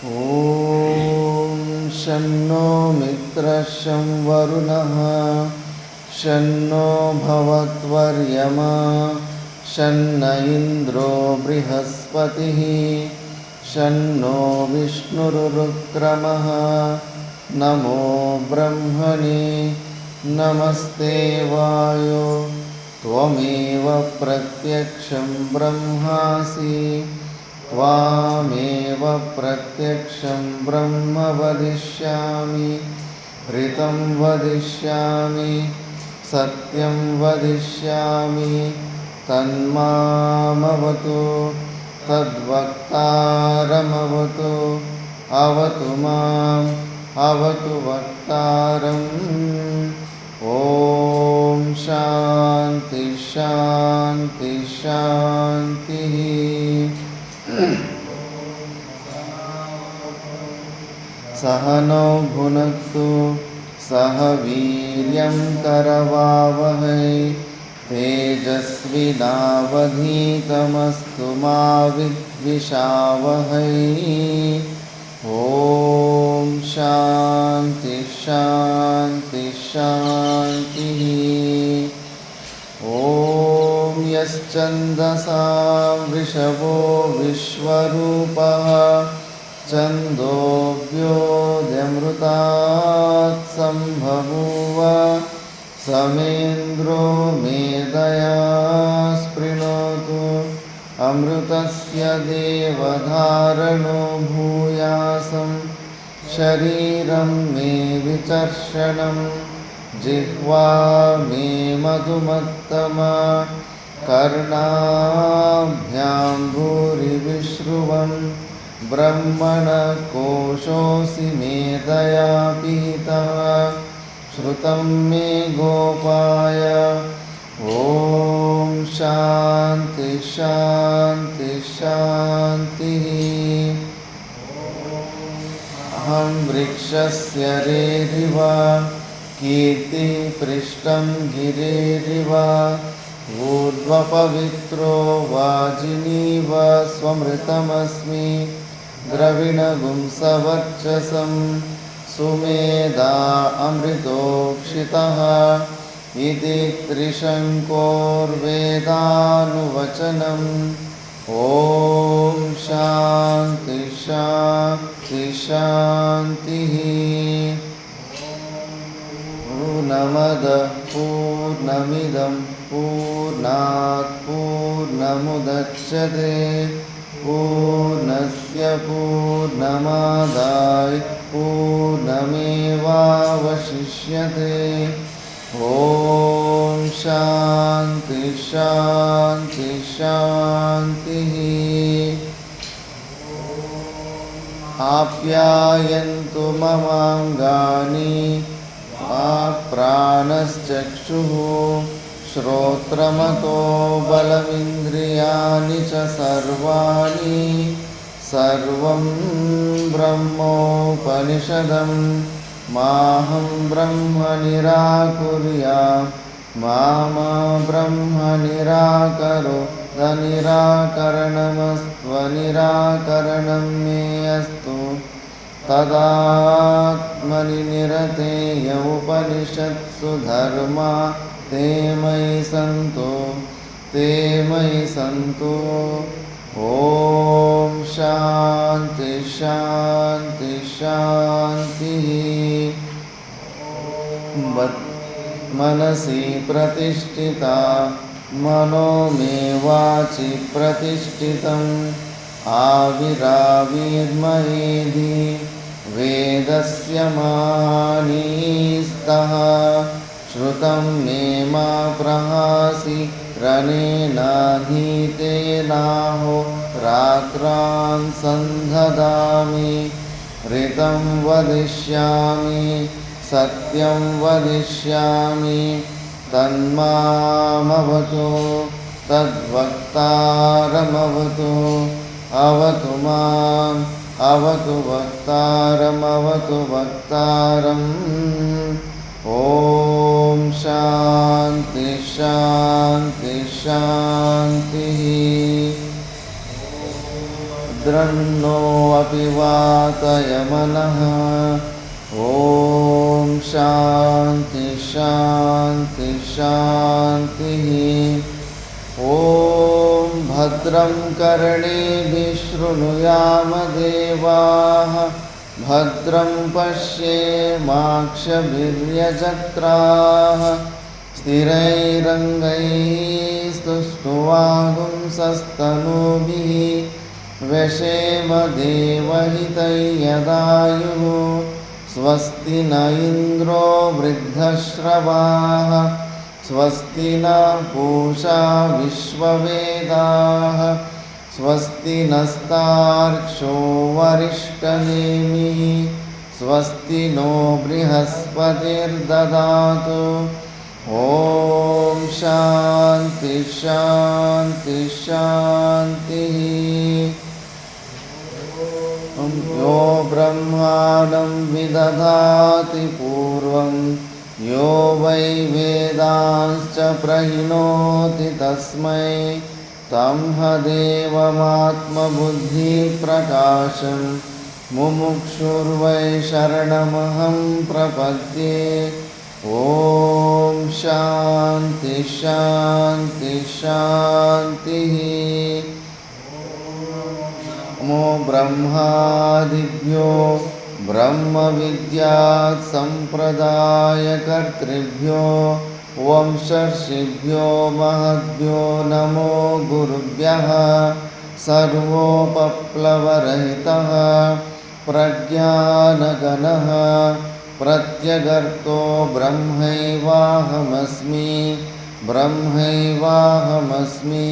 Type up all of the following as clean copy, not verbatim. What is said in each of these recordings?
ॐ शन्नो मित्रः शं वरुणः शन्नो भवत्वर्यमा शन्न इन्द्रो बृहस्पतिः शन्नो विष्णुरुक्रमः नमो ब्रह्मणे नमस्ते वायो त्वमेव प्रत्यक्षं ब्रह्मासि त्वामेव प्रत्यक्षं ब्रह्म वदिष्यामि ऋतं वदिष्यामि सत्यं वदिष्यामि तन्मामवतु तद्वक्तारमवतु अवतु माम् अवतु वक्तारम् ॐ शान्ति शान्ति शान्तिः। सहनौ भुनक्तु सह वीर्यं करवावहै तेजस्विनावधीतमस्तु मा विद्विषावहै। ॐ शान्ति शान्ति शान्तिः। ॐ यश्चन्दसा वृषभो विश्वरूपः छन्दोऽव्योऽध्यमृतात् सम्बभूव समेन्द्रो मेधया स्पृणोतु अमृतस्य देवधारणो भूयासं शरीरं मे विचर्षणं जिह्वा मे मधुमत्तमा कर्णाभ्यां भूरिविश्रुवं ब्रह्मणकोशोऽसि मेधया पीतः श्रुतं मे गोपाय। ॐ शान्ति शान्ति शान्तिः। अहं वृक्षस्य रेरिव कीर्तिपृष्ठं गिरेरिव ऊर्ध्वपवित्रो वाजिनीव स्वमृतमस्मि द्रविणगुंसवर्चसं सुमेधा अमृतोक्षितः इति त्रिशङ्कोर्वेदानुवचनम्। ॐ शान्ति शान्ति शान्तिः। पूर्णमदः पूर्णमिदं पूर्णात् पूर्णमुदच्यते पूर्णस्य पूर्णमादाय पूर्णमेवावशिष्यते। ॐ शान्ति शान्ति शान्तिः। आप्यायन्तु ममाङ्गानि प्राणश्चक्षुः श्रोत्रमतो बलमिन्द्रियाणि च सर्वाणि सर्वं ब्रह्मोपनिषदं माहं ब्रह्म निराकुर्यात् मा ब्रह्म निराकरोत् निराकरणमस्त्वनिराकरणं मे अस्तु तदात्मनि निरतेय उपनिषत्सु धर्मा ते मयि सन्तु। ॐ शान्ति शान्ति शान्तिः। मनसि प्रतिष्ठिता मनो मे वाचि प्रतिष्ठितम् आविराविर्मयेधि वेदस्य मानीस्तः श्रुतं मे मा प्रहासि रणेनाधीतेनाहो रात्रान् सन्धदामि ऋतं वदिष्यामि सत्यं वदिष्यामि तन्मामवतु तद्वक्तारमवतु अवतु माम् अवतु वक्तारमवतु वक्तारम्। ॐ शान्ति शान्ति शान्तिः। भद्रं नो अपि वातयमनः। ॐ शान्ति शान्ति शान्तिः। ॐ भद्रं कर्णेभिः शृणुयाम देवाः भद्रं पश्येमाक्षभिर्यजत्राः स्थिरैरङ्गैः स्तुष्ट्वागुंसस्तनूभिः व्यशेम देवहितैयदायुः। स्वस्ति न इन्द्रो वृद्धश्रवाः स्वस्ति न पूषा विश्ववेदाः स्वस्ति नस्तार्क्ष्यो वरिष्ठनेमिः स्वस्ति नो बृहस्पतिर्ददातु। ॐ शान्ति शान्ति शान्तिः। यो ब्रह्माणं विदधाति पूर्वं यो वै वेदांश्च प्रहिणोति तस्मै तमहदेवमात्मबुद्धिप्रकाशं मुमुक्षुर्वै शरणमहं प्रपद्ये। ॐ शान्ति शान्ति शान्तिः। नमो ब्रह्मादिभ्यो ब्रह्मविद्यात् सम्प्रदायकर्तृभ्यो वंशर्षिभ्यो महद्भ्यो नमो गुरुभ्यः। सर्वोपप्लवरहितः प्रज्ञानगणः प्रत्यगर्तो ब्रह्मैवाहमस्मि ब्रह्मैवाहमस्मि।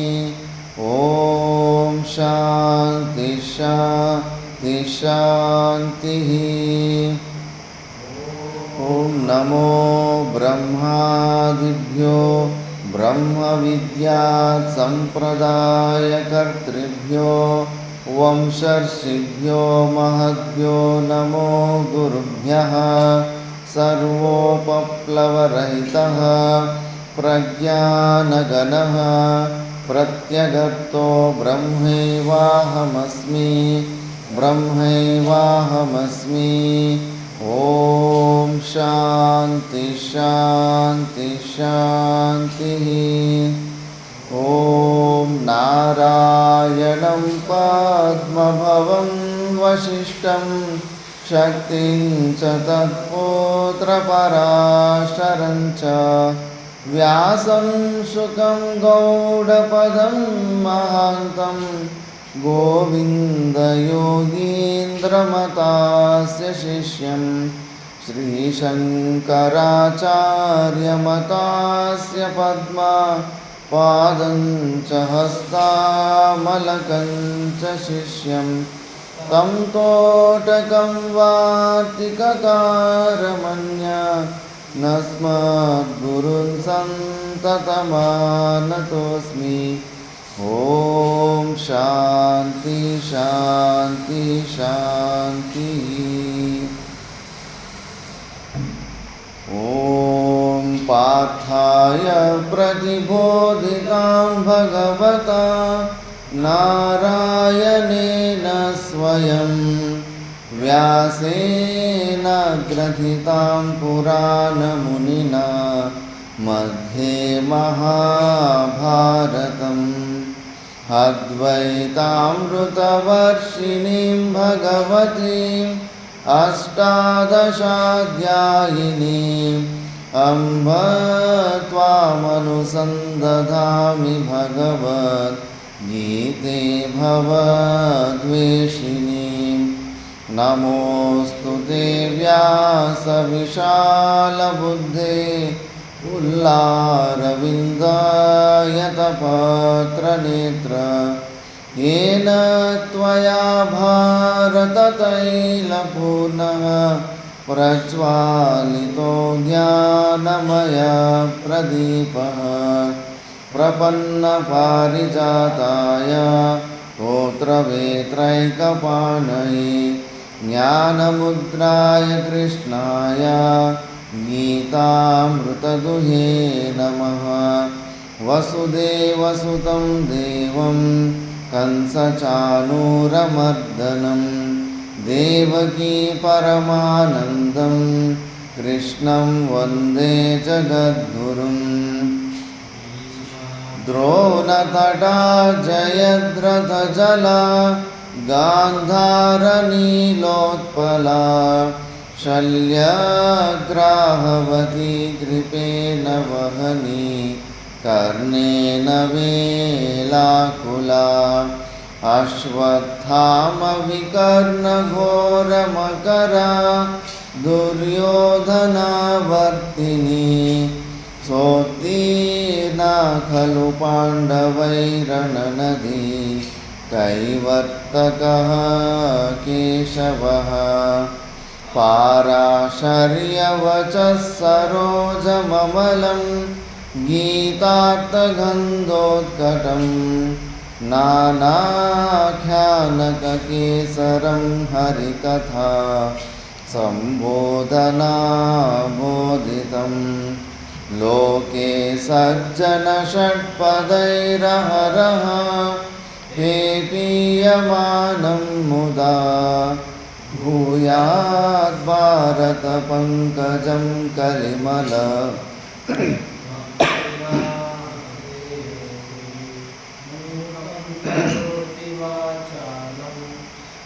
ॐ शान्ति शान्ति शान्तिः। ॐ नमो ब्रह्मादिभ्यो ब्रह्मविद्यात् सम्प्रदायकर्तृभ्यो वंशर्षिभ्यो महद्भ्यो नमो गुरुभ्यः। सर्वोपप्लवरहितः प्रज्ञानगणः प्रत्यगर्तो ब्रह्मैवाहमस्मि ब्रह्मैवाहमस्मि। ॐ शान्ति शान्ति शान्तिः। ॐ नारायणं पद्मभवं वसिष्ठं शक्तिं च तत्पुत्रपराशरं च व्यासं शुकं गौडपदं महान्तं गोविन्दयोगीन्द्रमतास्य शिष्यं श्रीशङ्कराचार्यमतास्य पद्मपादं च हस्तामलकं च शिष्यं तं तोटकं वार्तिककारमन्या नस्मद्गुरुन् सन्ततमानतोऽस्मि। ॐ शान्ति शान्ति शान्तिः। ॐ पार्थाय प्रतिबोधितां भगवता नारायणेन स्वयं व्यासेन ग्रथितां पुराणमुनिना मध्ये महाभारतम् अद्वैतामृतवर्षिणीं भगवतीम् अष्टादशाध्यायिनीम् अम्ब त्वामनुसन्दधामि भगवद्गीते भवद्वेषिणीम्। नमोऽस्तु ते व्यासविशालबुद्धे पुल्लारविन्दायतपत्रनेत्र येन त्वया भारततैलपूर्णः प्रज्वालितो ज्ञानमयप्रदीपः प्रपन्नपारिजाताय स्तोत्रवेत्रैकपाणये ज्ञानमुद्राय कृष्णाय गीतामृतदुहे नमः। वसुदेवसुतं देवं कंसचाणूरमर्दनं देवकी परमानन्दं कृष्णं वन्दे जगद्गुरुम् द्रोणतटा जयद्रथजला गान्धारनीलोत्पला शल्यग्राहवती कृपेण वहनी कर्णेन वेलाकुला अश्वत्थामविकर्णघोरमकरा दुर्योधनावर्तिनी सोत्तीर्णा खलु पाण्डवैरणनदी कैवर्तकः केशवः पाराशर्यवचः सरोजममलं गीतार्थगन्धोत्कटं नानाख्यानककेसरं हरिकथा सम्बोधनाबोधितं लोके सज्जनषट्पदैरहरः हे पीयमानं मुदा भूयात् भारतपङ्कजं कलिमल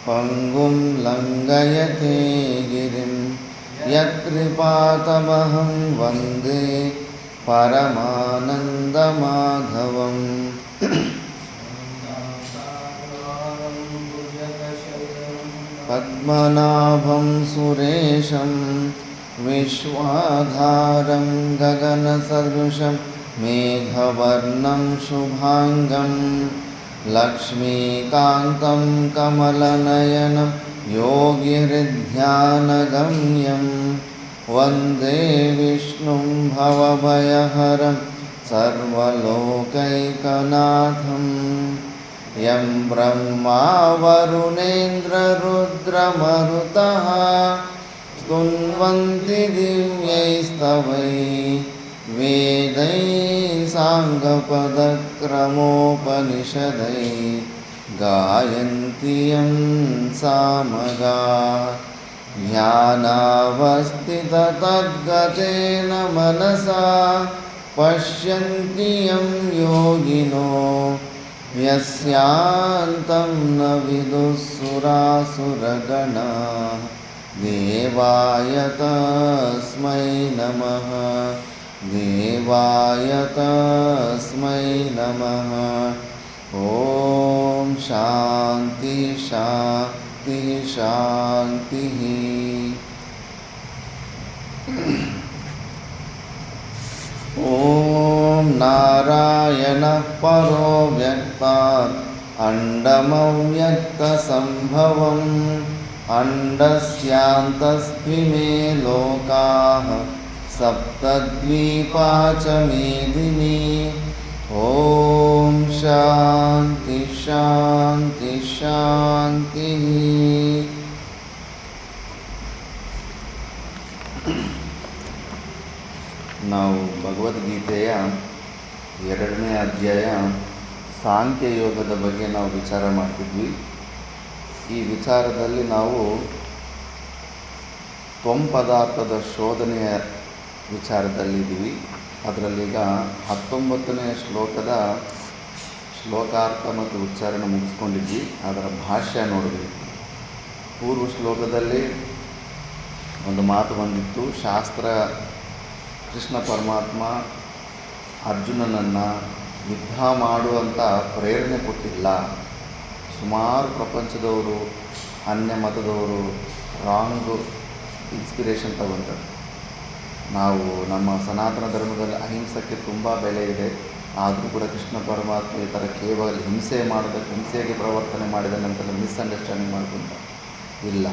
पङ्गुं लङ्घयते गिरिं यत्कृपातमहं वन्दे परमानन्दमाधवम् पद्मनाभं सुरेशं विश्वाधारं गगनसदृशं मेघवर्णं शुभाङ्गं लक्ष्मीकान्तं कमलनयनं योगिहृध्यानगम्यं वन्दे विष्णुं भवभयहरं सर्वलोकैकनाथम् यं ब्रह्मा वरुणेन्द्ररुद्रमरुतः स्तुन्वन्ति दिव्यैस्तवैः वेदैः साङ्गपदक्रमोपनिषदैः गायन्ति यं सामगाः ध्यानावस्थिततद्गतेन मनसा पश्यन्ति यं योगिनो यस्यान्तं न विदुःसुरासुरगणाः देवाय तस्मै नमः देवाय तस्मै नमः ॐ शान्ति शान्ति शान्तिः ॐ नारायणः परो व्यक्तात् अण्डमव्यक्तसम्भवम् अण्डस्यान्तस्त्विमे लोकाः सप्तद्वीपा च मेदिनी ॐ शान्ति शान्ति शान्तिः ನಾವು ಭಗವದ್ಗೀತೆಯ 2ನೇ ಅಧ್ಯಾಯ ಸಾಂಖ್ಯಯೋಗದ ಬಗ್ಗೆ ನಾವು ವಿಚಾರ ಮಾಡ್ತಿದ್ವಿ. ಈ ವಿಚಾರದಲ್ಲಿ ನಾವು ತ್ವಂ-ಪದಾರ್ಥದ ಶೋಧನೆಯ ವಿಚಾರದಲ್ಲಿದ್ದೀವಿ. ಅದರಲ್ಲೀಗ 19ನೇ ಶ್ಲೋಕದ ಶ್ಲೋಕಾರ್ಥ ಮತ್ತು ಉಚ್ಚಾರಣೆ ಮುಗಿಸ್ಕೊಂಡಿದ್ವಿ. ಅದರ ಭಾಷ್ಯ ನೋಡಿದ್ವಿ. ಪೂರ್ವ ಶ್ಲೋಕದಲ್ಲಿ ಒಂದು ಮಾತು ಬಂದಿತ್ತು. ಶಾಸ್ತ್ರ ಕೃಷ್ಣ ಪರಮಾತ್ಮ ಅರ್ಜುನನನ್ನು ಯುದ್ಧ ಮಾಡುವಂಥ ಪ್ರೇರಣೆ ಕೊಟ್ಟಿಲ್ಲ. ಸುಮಾರು ಪ್ರಪಂಚದವರು, ಅನ್ಯ ಮತದವರು ರಾಂಗ್ ಇನ್ಸ್ಪಿರೇಷನ್ ತಗೊಂತಾರೆ. ನಾವು ನಮ್ಮ ಸನಾತನ ಧರ್ಮದಲ್ಲಿ ಅಹಿಂಸಕ್ಕೆ ತುಂಬ ಬೆಲೆ ಇದೆ. ಆದರೂ ಕೂಡ ಕೃಷ್ಣ ಪರಮಾತ್ಮ ಈ ಥರ ಕೇವಲ ಹಿಂಸೆಗೆ ಪ್ರವರ್ತನೆ ಮಾಡಿದ ನಂತರ ಮಿಸ್ಅಂಡರ್ಸ್ಟ್ಯಾಂಡಿಂಗ್ ಮಾಡ್ಕೊಂತ ಇಲ್ಲ.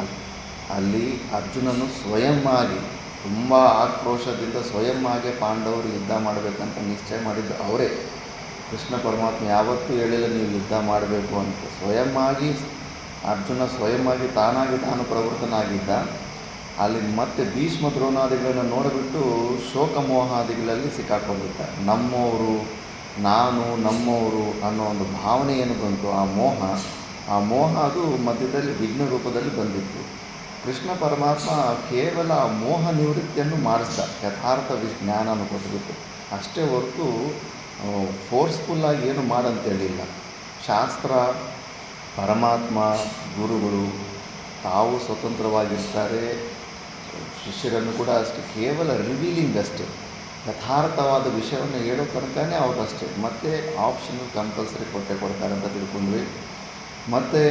ಅಲ್ಲಿ ಅರ್ಜುನನು ಸ್ವಯಂ ಆಗಿ ತುಂಬ ಆಕ್ರೋಶದಿಂದ ಸ್ವಯಂ ಆಗಿ ಪಾಂಡವರು ಯುದ್ಧ ಮಾಡಬೇಕಂತ ನಿಶ್ಚಯ ಮಾಡಿದ್ದು ಅವರೇ. ಕೃಷ್ಣ ಪರಮಾತ್ಮ ಯಾವತ್ತೂ ಹೇಳಿಲ್ಲ ನೀವು ಯುದ್ಧ ಮಾಡಬೇಕು ಅಂತ. ಅರ್ಜುನ ಸ್ವಯಂ ಆಗಿ ತಾನು ಪ್ರವೃತ್ತನಾಗಿದ್ದ. ಅಲ್ಲಿ ಮತ್ತೆ ಭೀಷ್ಮ ದ್ರೋಣಾದಿಗಳನ್ನು ನೋಡಿಬಿಟ್ಟು ಶೋಕಮೋಹಾದಿಗಳಲ್ಲಿ ಸಿಕ್ಕಾಕೊಂಡಿದ್ದ. ನಮ್ಮವರು ನಾನು ನಮ್ಮವರು ಅನ್ನೋ ಒಂದು ಭಾವನೆ ಏನು ಬಂತು, ಆ ಮೋಹ ಅದು ಮಧ್ಯದಲ್ಲಿ ವಿಘ್ನ ರೂಪದಲ್ಲಿ ಬಂದಿತ್ತು. ಕೃಷ್ಣ ಪರಮಾತ್ಮ ಕೇವಲ ಆ ಮೋಹ ನಿವೃತ್ತಿಯನ್ನು ಮಾಡಿಸ್ದ, ಯಥಾರ್ಥ ಜ್ಞಾನವನ್ನು ಕೊಟ್ಬಿಟ್ಟು ಅಷ್ಟೇ ಹೊರತು ಫೋರ್ಸ್ಫುಲ್ಲಾಗಿ ಏನು ಮಾಡಂತೇಳಿಲ್ಲ. ಶಾಸ್ತ್ರ, ಪರಮಾತ್ಮ, ಗುರುಗಳು ತಾವು ಸ್ವತಂತ್ರವಾಗಿರ್ತಾರೆ, ಶಿಷ್ಯರನ್ನು ಕೂಡ ಅಷ್ಟೇ, ಕೇವಲ ರಿವೀಲಿಂಗ್ ಅಷ್ಟೇ, ಯಥಾರ್ಥವಾದ ವಿಷಯವನ್ನು ಹೇಳೋ ತನಕನೇ ಅವರಷ್ಟೇ. ಮತ್ತು ಆಪ್ಷನಲ್ ಕಂಪಲ್ಸರಿ ಕೊಡ್ತಾರೆ ಅಂತ ತಿಳ್ಕೊಂಡ್ವಿ. ಮತ್ತು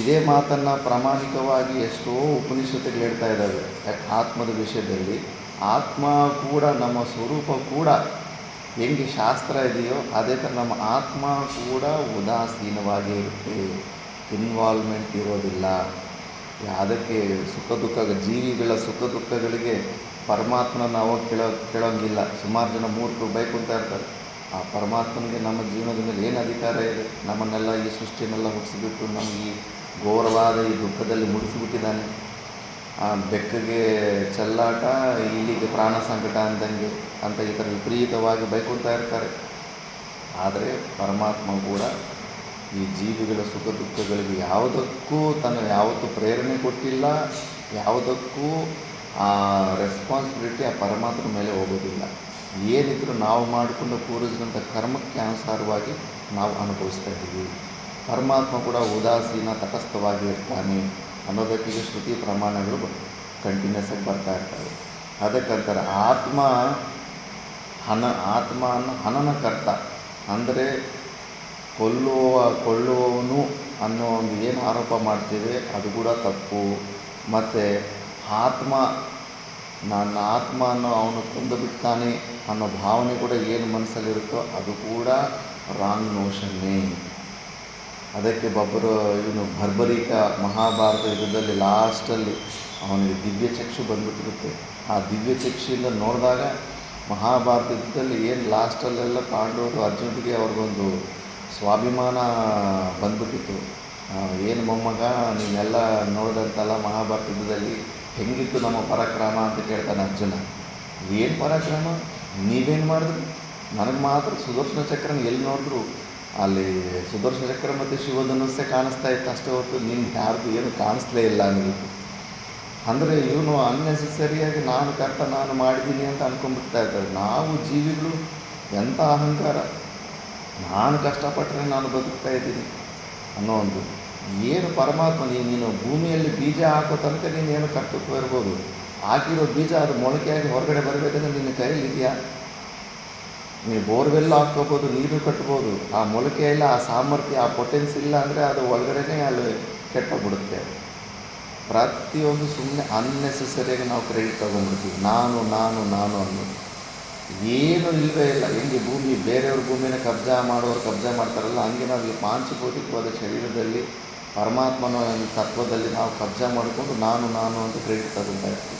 ಇದೇ ಮಾತನ್ನು ಪ್ರಾಮಾಣಿಕವಾಗಿ ಎಷ್ಟೋ ಉಪನಿಷತ್ತುಗಳು ಹೇಳ್ತಾ ಇದ್ದಾವೆ ಆತ್ಮದ ವಿಷಯದಲ್ಲಿ. ಆತ್ಮ ಕೂಡ, ನಮ್ಮ ಸ್ವರೂಪ ಕೂಡ ಹೆಂಗೆ ಶಾಸ್ತ್ರ ಇದೆಯೋ ಅದೇ ಥರ ನಮ್ಮ ಆತ್ಮ ಕೂಡ ಉದಾಸೀನವಾಗಿ ಇರುತ್ತೆ, ಇನ್ವಾಲ್ವ್ಮೆಂಟ್ ಇರೋದಿಲ್ಲ. ಅದಕ್ಕೆ ಸುಖ ದುಃಖ, ಜೀವಿಗಳ ಸುಖ ದುಃಖಗಳಿಗೆ ಪರಮಾತ್ಮನ ನಾವು ಕೇಳೋಂಗಿಲ್ಲ. ಸುಮಾರು ಜನ ಮೂರ್ಖರು ಬೈಕೊಂತ ಇರ್ತಾರೆ. ಆ ಪರಮಾತ್ಮನಿಗೆ ನಮ್ಮ ಜೀವನದ ಮೇಲೆ ಏನು ಅಧಿಕಾರ ಇದೆ? ನಮ್ಮನ್ನೆಲ್ಲ ಈ ಸೃಷ್ಟಿಯನ್ನೆಲ್ಲ ಹುಟ್ಟಿಸಿಬಿಟ್ಟು ನಮಗೆ ಈ ಘೋರವಾದ ಈ ದುಃಖದಲ್ಲಿ ಮುಡಿಸಿಬಿಟ್ಟಿದ್ದಾನೆ. ಆ ಬೆಕ್ಕಗೆ ಚೆಲ್ಲಾಟ, ಇಲ್ಲಿಗೆ ಪ್ರಾಣ ಸಂಕಟ ಅಂದಂಗೆ ಅಂತ ಈ ಥರ ವಿಪರೀತವಾಗಿ ಬೈಕೊಳ್ತಾ ಇರ್ತಾರೆ. ಆದರೆ ಪರಮಾತ್ಮ ಕೂಡ ಈ ಜೀವಿಗಳ ಸುಖ ದುಃಖಗಳಿಗೆ ಯಾವುದಕ್ಕೂ ಯಾವತ್ತೂ ಪ್ರೇರಣೆ ಕೊಟ್ಟಿಲ್ಲ, ಯಾವುದಕ್ಕೂ ಆ ರೆಸ್ಪಾನ್ಸಿಬಿಲಿಟಿ ಆ ಪರಮಾತ್ಮನ ಮೇಲೆ ಹೋಗೋದಿಲ್ಲ. ಏನಿದ್ರೂ ನಾವು ಮಾಡಿಕೊಂಡು ಪೂರ್ವಜರಂಥ ಕರ್ಮಕ್ಕೆ ಅನುಸಾರವಾಗಿ ನಾವು ಅನುಭವಿಸ್ತಾ ಇದ್ದೀವಿ. ಪರಮಾತ್ಮ ಕೂಡ ಉದಾಸೀನ, ತಟಸ್ಥವಾಗಿ ಇರ್ತಾನೆ ಅನ್ನೋದಕ್ಕೆ ಶ್ರುತಿ ಪ್ರಮಾಣಗಳು ಕಂಟಿನ್ಯೂಸ್ ಆಗಿ ಬರ್ತಾ ಇರ್ತವೆ. ಅದಕ್ಕಂತಾರೆ ಆತ್ಮನ ಹನನಕರ್ತ, ಅಂದರೆ ಕೊಳ್ಳುವವನು ಅನ್ನೋ ಒಂದು ಏನು ಆರೋಪ ಮಾಡ್ತೀವಿ ಅದು ಕೂಡ ತಪ್ಪು. ಮತ್ತು ನನ್ನ ಆತ್ಮನ್ನು ಅವನು ಕೊಂದು ಬಿಡ್ತಾನೆ ಅನ್ನೋ ಭಾವನೆ ಕೂಡ ಏನು ಮನಸ್ಸಲ್ಲಿರುತ್ತೋ ಅದು ಕೂಡ ರಾಂಗ್ ನೋಷನ್ನೇ. ಅದಕ್ಕೆ ಇವನು ಭರ್ಬರಿಕ ಮಹಾಭಾರತ ಯುದ್ಧದಲ್ಲಿ ಲಾಸ್ಟಲ್ಲಿ ಅವನಿಗೆ ದಿವ್ಯ ಚಕ್ಷು ಬಂದುಬಿಟ್ಟಿರುತ್ತೆ. ಆ ದಿವ್ಯ ಚಕ್ಷುಯಿಂದ ನೋಡಿದಾಗ ಮಹಾಭಾರತ ಯುದ್ಧದಲ್ಲಿ ಏನು ಲಾಸ್ಟಲ್ಲೆಲ್ಲ ಪಾಂಡವರು ಅರ್ಜುನಿಗೆ ಅವ್ರಿಗೊಂದು ಸ್ವಾಭಿಮಾನ ಬಂದ್ಬಿಟ್ಟಿತ್ತು. ಏನು ಮೊಮ್ಮಗ ನೀನೆಲ್ಲ ನೋಡಿದಂತಲ್ಲ ಮಹಾಭಾರತ ಯುದ್ಧದಲ್ಲಿ ಹೆಂಗಿತ್ತು ನಮ್ಮ ಪರಾಕ್ರಮ ಅಂತ ಕೇಳ್ತಾನೆ ಅರ್ಜುನ. ಏನು ಪರಾಕ್ರಮ? ನೀವೇನು ಮಾಡಿದ್ರು? ನನಗೆ ಮಾತ್ರ ಸುದರ್ಶನ ಚಕ್ರನ ಎಲ್ಲಿ ನೋಡಿದ್ರು ಅಲ್ಲಿ ಸುದರ್ಶನ ಚಕ್ರ ಮತ್ತು ಶಿವಧನುಸ್ಸೇ ಕಾಣಿಸ್ತಾ ಇತ್ತು ಅಷ್ಟೇ ಹೊರತು ನಿಮ್ಗೆ ಯಾರ್ದು ಏನು ಕಾಣಿಸ್ಲೇ ಇಲ್ಲ ಅನ್ನೋದು. ಅಂದರೆ ಇವನು ಅನ್ನೆಸೆಸರಿಯಾಗಿ ನಾನು ಮಾಡಿದ್ದೀನಿ ಅಂತ ಅಂದ್ಕೊಂಡ್ಬಿಡ್ತಾ ಇದ್ದಾರೆ. ನಾವು ಜೀವಿಗಳು ಎಂಥ ಅಹಂಕಾರ, ನಾನು ಕಷ್ಟಪಟ್ಟರೆ ನಾನು ಬದುಕ್ತಾ ಇದ್ದೀನಿ ಅನ್ನೋ ಒಂದು ಏನು ಪರಮಾತ್ಮ. ನೀನು ಭೂಮಿಯಲ್ಲಿ ಬೀಜ ಹಾಕೋ ತನಕ ನೀನೇನು ಕರ್ತೃತ್ವ ಇರ್ಬೋದು, ಹಾಕಿರೋ ಬೀಜ ಅದು ಮೊಳಕೆಯಾಗಿ ಹೊರಗಡೆ ಬರಬೇಕಂದ್ರೆ ನಿನ್ನ ಕೈಯಲ್ಲಿ ಇದೆಯಾ? ನೀವು ಬೋರ್ವೆಲ್ ಹಾಕ್ಕೋಬೋದು, ನೀರು ಕಟ್ಬೋದು, ಆ ಮೊಳಕೆ ಇಲ್ಲ, ಆ ಸಾಮರ್ಥ್ಯ, ಆ ಪೊಟೆನ್ಸ್ ಇಲ್ಲ ಅಂದರೆ ಅದು ಒಳಗಡೆನೇ ಅಲ್ಲಿ ಕೆಟ್ಟೋಗ್ಬಿಡುತ್ತೆ. ಪ್ರತಿಯೊಂದು ಸುಮ್ಮನೆ ಅನ್ನೆಸೆಸರಿಯಾಗಿ ನಾವು ಕ್ರೆಡಿಟ್ ತೊಗೊಂಡ್ಬಿಡ್ತೀವಿ. ನಾನು ಅನ್ನೋದು ಏನು ಇಲ್ಲವೇ ಇಲ್ಲ. ಹೆಂಗೆ ಬೇರೆಯವ್ರ ಭೂಮಿನ ಕಬ್ಜಾ ಮಾಡ್ತಾರಲ್ಲ, ಹಂಗೆ ನಾವು ಈ ಪಾಂಚಭೌತಿಕವಾದ ಶರೀರದಲ್ಲಿ ಪರಮಾತ್ಮನ ತತ್ವದಲ್ಲಿ ನಾವು ಕಬ್ಜಾ ಮಾಡಿಕೊಂಡು ನಾನು ಅಂತ ಕ್ರೆಡಿಟ್ ತಗೊಳ್ತಾ ಇರ್ತೀವಿ.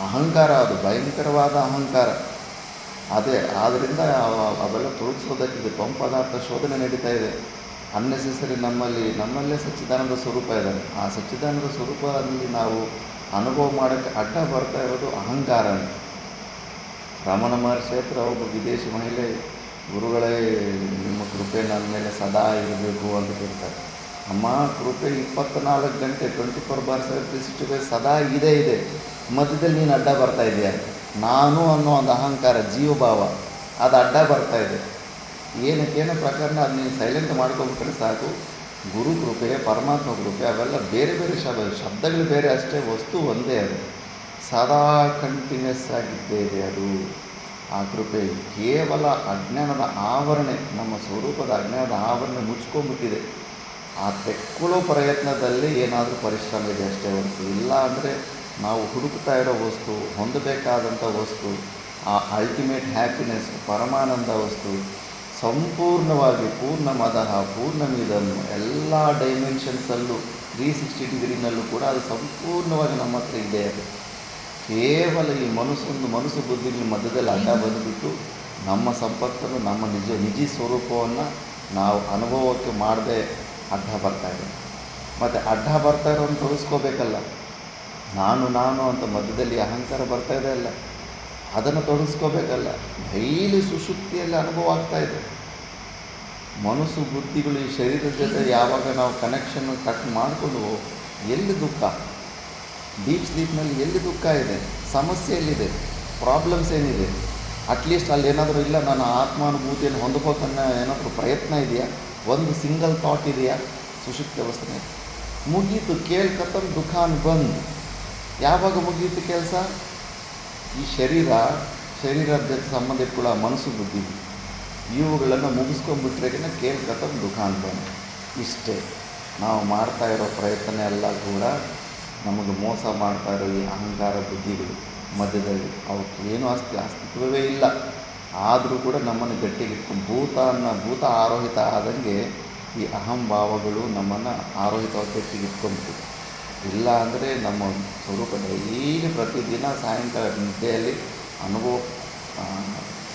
ಅಹಂಕಾರ, ಅದು ಭಯಂಕರವಾದ ಅಹಂಕಾರ. ಅದೇ ಆದ್ದರಿಂದ ಅವೆಲ್ಲ ತೊಡಗಿಸೋದಕ್ಕಿದೆ. ಪದಾರ್ಥ ಶೋಧನೆ ನಡೀತಾ ಇದೆ. ಅನ್ನೆಸೆಸರಿ ನಮ್ಮಲ್ಲೇ ಸಚ್ಚಿದಾನಂದ ಸ್ವರೂಪ ಇದ್ದಾನೆ. ಆ ಸಚ್ಚಿದಾನಂದ ಸ್ವರೂಪದಲ್ಲಿ ನಾವು ಅನುಭವ ಮಾಡೋಕ್ಕೆ ಅಡ್ಡ ಬರ್ತಾ ಇರೋದು ಅಹಂಕಾರ. ರಮಣ ಮಹರ್ಷಿ ಹತ್ರ ಒಬ್ಬ ವಿದೇಶಿ ಮಹಿಳೆ, ಗುರುಗಳೇ ನಿಮ್ಮ ಕೃಪೆ ನನ್ನ ಮೇಲೆ ಸದಾ ಇರಬೇಕು ಅಂತ ಕೇಳ್ತಾರೆ. ಅಮ್ಮ, ಕೃಪೆ 24 ಗಂಟೆ 24/7 ಸದಾ ಇದೆ. ಮಧ್ಯದಲ್ಲಿ ನೀನು ಅಡ್ಡ ಬರ್ತಾ ಇದೆಯಾ? ನಾನು ಅನ್ನೋ ಒಂದು ಅಹಂಕಾರ, ಜೀವಭಾವ, ಅದು ಅಡ್ಡ ಬರ್ತಾ ಇದೆ. ಏನಕ್ಕೇನೋ ಪ್ರಕರಣ ಅದು ನೀನು ಸೈಲೆಂಟ್ ಮಾಡ್ಕೊಬಿಟ್ರೆ ಸಾಕು. ಗುರು ಕೃಪೆ, ಪರಮಾತ್ಮ ಕೃಪೆ ಅವೆಲ್ಲ ಬೇರೆ ಬೇರೆ ಶಬ್ದಗಳು ಬೇರೆ ಅಷ್ಟೇ, ವಸ್ತು ಒಂದೇ. ಅದು ಸದಾ ಕಂಟಿನ್ಯೂಸ್ ಆಗಿದ್ದೇ ಇದೆ. ಅದು ಆ ಕೃಪೆ ಕೇವಲ ಅಜ್ಞಾನದ ಆವರಣೆ, ನಮ್ಮ ಸ್ವರೂಪದ ಅಜ್ಞಾನದ ಆವರಣೆ ಮುಚ್ಕೊಂಡ್ಬಿಟ್ಟಿದೆ. ಆ ತೆಕ್ಕೊಳ್ಳೋ ಪ್ರಯತ್ನದಲ್ಲಿ ಏನಾದರೂ ಪರಿಶ್ರಮ ಇದೆ ಅಷ್ಟೇ ಹೊರತು, ಇಲ್ಲ ಅಂದರೆ ನಾವು ಹುಡುಕ್ತಾ ಇರೋ ವಸ್ತು, ಹೊಂದಬೇಕಾದಂಥ ವಸ್ತು, ಆ ಅಲ್ಟಿಮೇಟ್ ಹ್ಯಾಪಿನೆಸ್, ಪರಮಾನಂದ ವಸ್ತು ಸಂಪೂರ್ಣವಾಗಿ ಪೂರ್ಣಮದಃ ಪೂರ್ಣಮಿದಂ ಎಲ್ಲ ಡೈಮೆನ್ಷನ್ಸಲ್ಲೂ 360 ಡಿಗ್ರಿನಲ್ಲೂ ಕೂಡ ಅದು ಸಂಪೂರ್ಣವಾಗಿ ನಮ್ಮ ಹತ್ರ ಇದೆ. ಅದು ಕೇವಲ ಈ ಮನಸ್ಸು ಬುದ್ಧಿಗಳ ಮಧ್ಯದಲ್ಲಿ ಅಡ್ಡ ಬಂದುಬಿಟ್ಟು ನಮ್ಮ ಸಂಪತ್ತನ್ನು, ನಮ್ಮ ನಿಜ ಸ್ವರೂಪವನ್ನು ನಾವು ಅನುಭವಕ್ಕೆ ಮಾಡದೆ ಅಡ್ಡ ಬರ್ತಾಯಿದೆ. ಮತ್ತು ಅಡ್ಡ ಬರ್ತಾ ಇರೋನು ತೊಡಗಿಸ್ಕೋಬೇಕಲ್ಲ. ನಾನು ಅಂತ ಮಧ್ಯದಲ್ಲಿ ಅಹಂಕಾರ ಬರ್ತಾಯಿದೆ ಅಲ್ಲ, ಅದನ್ನು ತೊಡಗಿಸ್ಕೋಬೇಕಲ್ಲ. ಡೈಲಿ ಸುಷುಪ್ತಿಯಲ್ಲಿ ಅನುಭವ ಆಗ್ತಾಯಿದೆ. ಮನಸ್ಸು ಬುದ್ಧಿಗಳು ಈ ಶರೀರದ ಜೊತೆ ಯಾವಾಗ ನಾವು ಕನೆಕ್ಷನ್ನು ಕಟ್ ಮಾಡಿಕೊಂಡು ಎಲ್ಲಿ ದುಃಖ, ಡೀಪ್ ಸ್ಲೀಪ್ನಲ್ಲಿ ಎಲ್ಲಿ ದುಃಖ ಇದೆ, ಸಮಸ್ಯೆ ಎಲ್ಲಿದೆ, ಪ್ರಾಬ್ಲಮ್ಸ್ ಏನಿದೆ, ಅಟ್ಲೀಸ್ಟ್ ಅಲ್ಲಿ ಏನಾದರೂ ಇಲ್ಲ ನಾನು ಆತ್ಮಾನುಭೂತಿಯನ್ನು ಹೊಂದ್ಬೇಕನ್ನೋ ಏನಾದರೂ ಪ್ರಯತ್ನ ಇದೆಯಾ, ಒಂದು ಸಿಂಗಲ್ ಥಾಟ್ ಇದೆಯಾ, ಸುಷುಪ್ತಿ ಅವಸ್ಥೆ ಮುಗೀತು. ಕೇಳ್ಕತ್ತಮ್ ದುಃಖಾನ್ ಬಂದ್. ಯಾವಾಗ ಮುಗೀತು ಕೆಲಸ? ಈ ಶರೀರದ ಜೊತೆ ಸಂಬಂಧ ಇಟ್ಕೊಳ್ಳೋ ಮನಸ್ಸು ಬುದ್ಧಿ ಇವುಗಳನ್ನು ಮುಗಿಸ್ಕೊಂಡ್ಬಿಟ್ರೆಗಿನ ಕೇಳ್ಕತ್ತಮ್ ದುಃಖಾನ್ ಬಂದ್. ಇಷ್ಟೇ ನಾವು ಮಾಡ್ತಾ ಇರೋ ಪ್ರಯತ್ನ ಎಲ್ಲ ಕೂಡ ನಮಗೆ ಮೋಸ ಮಾಡ್ತಾ ಇರೋ ಈ ಅಹಂಕಾರ ಬುದ್ಧಿಗಳು ಮಧ್ಯದಲ್ಲಿ ಅವಕ್ಕೆ ಏನೂ ಅಸ್ತಿತ್ವವೇ ಇಲ್ಲ. ಆದರೂ ಕೂಡ ನಮ್ಮನ್ನು ಗಟ್ಟಿಗಿಟ್ಕೊಂಡು ಭೂತ ಆರೋಹಿತ ಆದಂಗೆ ಈ ಅಹಂಭಾವಗಳು ನಮ್ಮನ್ನು ಆರೋಹಿತವಾಗಿ ಗಟ್ಟಿಗಿಟ್ಕೊಂಡ್ಬಿಟ್ಟು, ಇಲ್ಲ ಅಂದರೆ ನಮ್ಮ ಸ್ವರೂಪ ಡೈಲಿ ಪ್ರತಿದಿನ ಸಾಯಂಕಾಲ ನಿದ್ದೆಯಲ್ಲಿ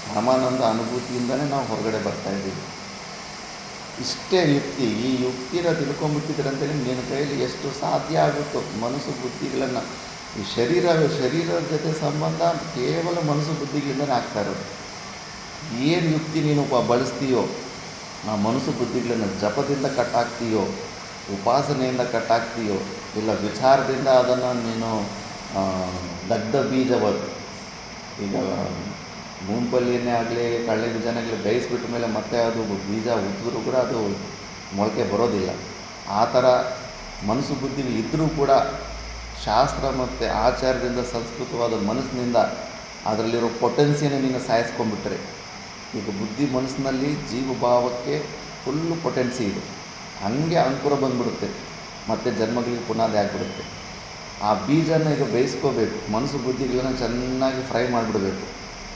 ಪರಮಾನಂದ ಅನುಭೂತಿಯಿಂದಲೇ ನಾವು ಹೊರಗಡೆ ಬರ್ತಾಯಿದ್ದೀವಿ. ಇಷ್ಟೇ ಯುಕ್ತಿ. ಈ ಯುಕ್ತಿನ ತಿಳ್ಕೊಂಬಿಟ್ಟಿದ್ರೆ ಅಂತೇಳಿ ನಿನ್ನ ಕೈಯಲ್ಲಿ ಎಷ್ಟು ಸಾಧ್ಯ ಆಗುತ್ತೋ ಮನಸ್ಸು ಬುದ್ಧಿಗಳನ್ನು, ಈ ಶರೀರದ ಜೊತೆ ಸಂಬಂಧ ಕೇವಲ ಮನಸ್ಸು ಬುದ್ಧಿಗಳಿಂದಲೇ ಆಗ್ತಾ ಇರೋದು. ಏನು ಯುಕ್ತಿ ನೀನು ಬಳಸ್ತೀಯೋ, ಆ ಮನಸ್ಸು ಬುದ್ಧಿಗಳನ್ನು ಜಪದಿಂದ ಕಟ್ಟಾಕ್ತೀಯೋ, ಉಪಾಸನೆಯಿಂದ ಕಟ್ಟಾಕ್ತೀಯೋ, ಇಲ್ಲ ವಿಚಾರದಿಂದ ಅದನ್ನು ನೀನು ದಗ್ಧ ಬೀಜವತ್ತು, ಈಗ ಮೂಂಪಲ್ಲಿಯನ್ನೇ ಆಗಲಿ ಕಳ್ಳೆ ಬೀಜನಾಗಲಿ ಬೇಯಿಸ್ಬಿಟ್ಟ ಮೇಲೆ ಮತ್ತೆ ಅದು ಬೀಜ ಉದ್ದರೂ ಕೂಡ ಅದು ಮೊಳಕೆ ಬರೋದಿಲ್ಲ. ಆ ಥರ ಮನಸ್ಸು ಬುದ್ಧಿಗಳು ಇದ್ದರೂ ಕೂಡ ಶಾಸ್ತ್ರ ಮತ್ತು ಆಚಾರದಿಂದ ಸಂಸ್ಕೃತವಾದ ಮನಸ್ಸಿನಿಂದ ಅದರಲ್ಲಿರೋ ಪೊಟೆನ್ಸಿಯನ್ನು ನೀನು ಸಾಯಿಸ್ಕೊಂಡ್ಬಿಟ್ರೆ, ಈಗ ಬುದ್ಧಿ ಮನಸ್ಸಿನಲ್ಲಿ ಜೀವಭಾವಕ್ಕೆ ಫುಲ್ಲು ಪೊಟೆನ್ಸಿ ಇದೆ, ಹಂಗೆ ಅಂಕುರ ಬಂದುಬಿಡುತ್ತೆ, ಮತ್ತು ಜನ್ಮಗಳಿಗೆ ಪುನಾದಿ ಆಗಿಬಿಡುತ್ತೆ. ಆ ಬೀಜನ ಈಗ ಬೇಯಿಸ್ಕೋಬೇಕು, ಮನಸ್ಸು ಬುದ್ಧಿಗಳನ್ನ ಚೆನ್ನಾಗಿ ಫ್ರೈ ಮಾಡಿಬಿಡಬೇಕು.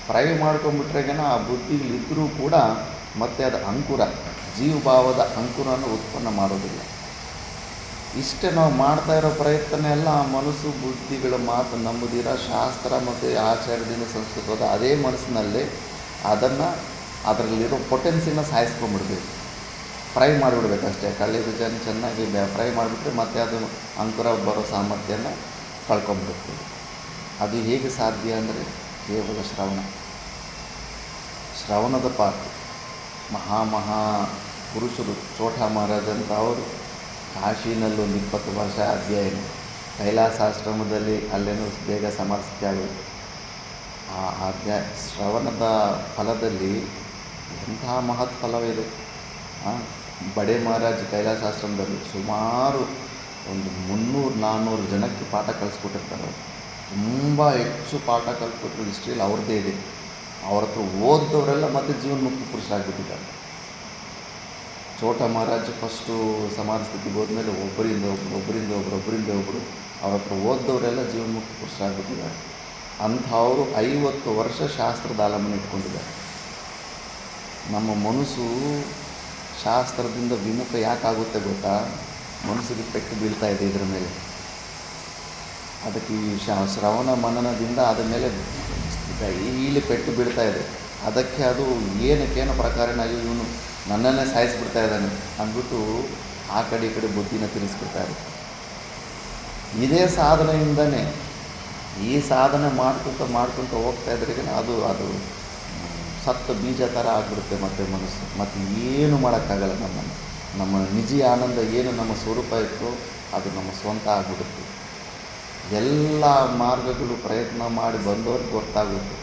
ಫ್ರೈ ಮಾಡ್ಕೊಂಡ್ಬಿಟ್ರೆಗೇನ ಆ ಬುದ್ಧಿಗಳಿದ್ದರೂ ಕೂಡ ಮತ್ತೆ ಅದು ಅಂಕುರ, ಜೀವಭಾವದ ಅಂಕುರನ ಉತ್ಪನ್ನ ಮಾಡೋದಿಲ್ಲ. ಇಷ್ಟೇ ನಾವು ಮಾಡ್ತಾ ಇರೋ ಪ್ರಯತ್ನ ಎಲ್ಲ ಆ ಮನಸ್ಸು ಬುದ್ಧಿಗಳ ಮಾತು ನಂಬುದಿರ ಶಾಸ್ತ್ರ ಮತ್ತು ಆಚಾರದಿಂದ ಸಂಸ್ಕೃತವಾದ ಅದೇ ಮನಸ್ಸಿನಲ್ಲೇ ಅದರಲ್ಲಿರೋ ಪೊಟೆನ್ಸಿನ ಸಾಯಿಸ್ಕೊಂಡ್ಬಿಡ್ಬೇಕು, ಫ್ರೈ ಮಾಡಿಬಿಡ್ಬೇಕು ಅಷ್ಟೇ. ಕಳ್ಳೆ ಬೀಜನ ಚೆನ್ನಾಗಿ ಫ್ರೈ ಮಾಡಿಬಿಟ್ರೆ ಮತ್ತೆ ಅದು ಅಂಕುರ ಬರೋ ಸಾಮರ್ಥ್ಯನ ಕಳ್ಕೊಂಡ್ಬಿಡ್ತೀವಿ. ಅದು ಹೇಗೆ ಸಾಧ್ಯ ಅಂದರೆ ಕೇವಲ ಶ್ರವಣದ ಪಾತ್ರ. ಮಹಾ ಪುರುಷರು ಚೋಟಾ ಮಹಾರಾಜ್ ಅಂತ ಅವರು ಕಾಶಿನಲ್ಲಿ ಒಂದು 20 ವರ್ಷ ಅಧ್ಯಯನ, ಕೈಲಾಸಾಶ್ರಮದಲ್ಲಿ ಅಲ್ಲೇನೂ ಬೇಗ ಸಮಾಧಿಸ್ತಿ ಆಗೋದು. ಆ ಶ್ರವಣದ ಫಲದಲ್ಲಿ ಎಂತಹ ಮಹತ್ ಫಲವಿದೆ. ಬಡೆ ಮಹಾರಾಜ್ ಕೈಲಾಸಾಶ್ರಮದಲ್ಲಿ ಸುಮಾರು ಒಂದು 300-400 ಜನಕ್ಕೆ ಪಾಠ ಕಲಿಸ್ಕೊಟ್ಟಿರ್ತಾರೆ. ತುಂಬ ಹೆಚ್ಚು ಪಾಠ ಕಲಿಸ್ಕೊಟ್ರು ಹಿಸ್ಟ್ರಿಯಲ್ಲಿ ಅವ್ರದ್ದೇ ಇದೆ. ಅವ್ರ ಹತ್ರ ಓದ್ದವರೆಲ್ಲ ಮತ್ತೆ ಜೀವನ್ಮುಕ್ತ ಪುರುಷರಾಗ್ಬಿಟ್ಟಿದ್ದಾರೆ. ಚೋಟಾ ಮಹಾರಾಜ್ ಫಸ್ಟು ಸಮಾಧಿ ಸ್ಥಿತಿಗೆ ಹೋದ್ಮೇಲೆ ಒಬ್ಬರಿಂದ ಒಬ್ಬರು ಅವ್ರ ಹತ್ರ ಓದ್ದವರೆಲ್ಲ ಜೀವನ್ಮುಕ್ತ ಪುರುಷರಾಗ್ಬಿಟ್ಟಿದ್ದಾರೆ. ಅಂಥವರು 50 ವರ್ಷ ಶಾಸ್ತ್ರದ ಆಲಂಬನೆ ಇಟ್ಕೊಂಡಿದ್ದಾರೆ. ನಮ್ಮ ಮನಸ್ಸು ಶಾಸ್ತ್ರದಿಂದ ವಿಮುಖ ಯಾಕಾಗುತ್ತೆ ಗೊತ್ತಾ? ಮನಸ್ಸಿಗೆ ಪೆಟ್ಟು ಬೀಳ್ತಾ ಇದೆ ಇದರ ಮೇಲೆ. ಅದಕ್ಕೆ ಈ ಶ್ರವಣ ಮನನದಿಂದ ಅದರ ಮೇಲೆ ಡೈಲಿ ಪೆಟ್ಟು ಬೀಳ್ತಾ ಇದೆ. ಅದಕ್ಕೆ ಅದು ಏನಕ್ಕೇನೋ ಪ್ರಕಾರನ ಇವನು ನನ್ನನ್ನೇ ಸಾಯಿಸ್ಬಿಡ್ತಾ ಇದ್ದಾನೆ ಅಂದ್ಬಿಟ್ಟು ಆ ಕಡೆ ಈ ಕಡೆ ಬುದ್ಧಿನ ತಿರ್ಸ್ಬಿಡ್ತಾ ಇರುತ್ತೆ. ಇದೇ ಸಾಧನೆಯಿಂದನೇ ಈ ಸಾಧನೆ ಮಾಡ್ಕೊತ ಹೋಗ್ತಾ ಇದ್ರಿಗೆ ಅದು ಸತ್ತ ಬೀಜ ಥರ ಆಗಿಬಿಡುತ್ತೆ ಮತ್ತೆ ಮನಸ್ಸು. ಮತ್ತು ಏನು ಮಾಡೋಕ್ಕಾಗಲ್ಲ. ನಮ್ಮ ನಿಜ ಆನಂದ ಏನು ನಮ್ಮ ಸ್ವರೂಪ ಇತ್ತು ಅದು ನಮ್ಮ ಸ್ವಂತ ಆಗಿಬಿಡುತ್ತೆ. ಎಲ್ಲ ಮಾರ್ಗಗಳು ಪ್ರಯತ್ನ ಮಾಡಿ ಬಂದವ್ರಿಗೆ ಗೊತ್ತಾಗುತ್ತೆ.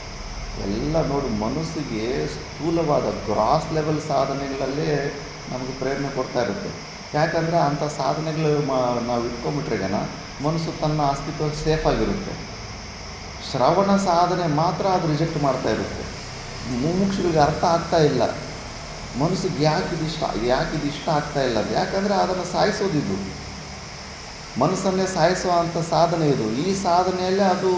ಎಲ್ಲ ನೋಡಿ ಮನಸ್ಸಿಗೆ ಸ್ಥೂಲವಾದ ಗ್ರಾಸ್ ಲೆವೆಲ್ ಸಾಧನೆಗಳಲ್ಲೇ ನಮಗೆ ಪ್ರೇರಣೆ ಕೊಡ್ತಾ ಇರುತ್ತೆ. ಯಾಕಂದರೆ ಅಂಥ ಸಾಧನೆಗಳು ನಾವು ಇಟ್ಕೊಂಡ್ಬಿಟ್ರೆಗನ ಮನಸ್ಸು ತನ್ನ ಅಸ್ತಿತ್ವ ಸೇಫಾಗಿರುತ್ತೆ. ಶ್ರವಣ ಸಾಧನೆ ಮಾತ್ರ ಅದು ರಿಜೆಕ್ಟ್ ಮಾಡ್ತಾ ಇರುತ್ತೆ. ಮುಮುಕ್ಷುಗಳಿಗೆ ಅರ್ಥ ಆಗ್ತಾ ಇಲ್ಲ ಮನಸ್ಸಿಗೆ ಯಾಕಿದು ಇಷ್ಟ ಆಗ್ತಾ ಇಲ್ಲ. ಯಾಕಂದರೆ ಅದನ್ನು ಸಾಯಿಸೋದಿದ್ದು, ಮನಸ್ಸನ್ನೇ ಸಾಯಿಸೋ ಅಂಥ ಸಾಧನೆ ಇದು. ಈ ಸಾಧನೆಯಲ್ಲೇ ಅದು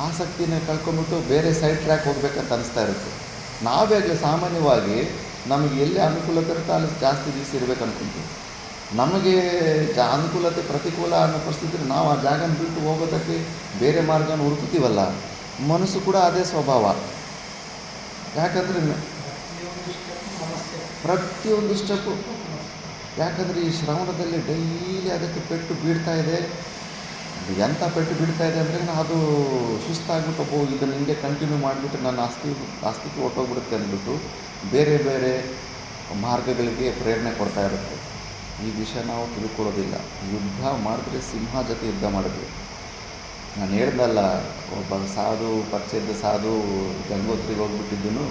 ಆಸಕ್ತಿನ ಕಳ್ಕೊಂಡ್ಬಿಟ್ಟು ಬೇರೆ ಸೈಡ್ ಟ್ರ್ಯಾಕ್ ಹೋಗ್ಬೇಕಂತ ಅನಿಸ್ತಾ ಇರುತ್ತೆ. ನಾವೇ ಆಗಲಿ ಸಾಮಾನ್ಯವಾಗಿ ನಮಗೆ ಎಲ್ಲಿ ಅನುಕೂಲತೆ ಇರುತ್ತೆ ಅಲ್ಲಿ ಜಾಸ್ತಿ ದಿವಸ ಇರಬೇಕು ಅನ್ಕೊತೀವಿ. ನಮಗೆ ಅನುಕೂಲತೆ ಪ್ರತಿಕೂಲ ಅನ್ನೋ ಪರಿಸ್ಥಿತಿ ನಾವು ಆ ಜಾಗನ ಬಿಟ್ಟು ಹೋಗೋದಕ್ಕೆ ಬೇರೆ ಮಾರ್ಗನ ಹುಡುಕ್ತೀವಲ್ಲ, ಮನಸ್ಸು ಕೂಡ ಅದೇ ಸ್ವಭಾವ. ಯಾಕಂದರೆ ಪ್ರತಿಯೊಂದು ಸ್ಟೆಪ್ಪು, ಯಾಕಂದರೆ ಈ ಶ್ರವಣದಲ್ಲಿ ಡೈಲಿ ಅದಕ್ಕೆ ಪೆಟ್ಟು ಬೀಳ್ತಾ ಇದೆ. ಎಂಥ ಪೆಟ್ಟು ಬೀಳ್ತಾ ಇದೆ ಅಂದರೆ ಅದು ಸುಸ್ತಾಗ್ಬಿಟ್ಟು ಇದನ್ನು ಹಿಂಗೆ ಕಂಟಿನ್ಯೂ ಮಾಡಿಬಿಟ್ಟು ನನ್ನ ಅಸ್ತಿತ್ವ ಹೊಟ್ಟೋಗ್ಬಿಡುತ್ತೆ ಅಂದ್ಬಿಟ್ಟು ಬೇರೆ ಮಾರ್ಗಗಳಿಗೆ ಪ್ರೇರಣೆ ಕೊಡ್ತಾ ಇರುತ್ತೆ. ಈ ವಿಷಯ ನಾವು ತಿಳ್ಕೊಳ್ಳೋದಿಲ್ಲ. ಯುದ್ಧ ಮಾಡಿದ್ರೆ ಸಿಂಹ ಜೊತೆ ಯುದ್ಧ ಮಾಡಬೇಕು. ನಾನು ಹೇಳ್ದಲ್ಲ, ಒಬ್ಬ ಸಾಧು ಪರಿಚಯದ ಸಾಧು ಗಂಗೋತ್ರಿಗೆ ಹೋಗ್ಬಿಟ್ಟಿದ್ದನು,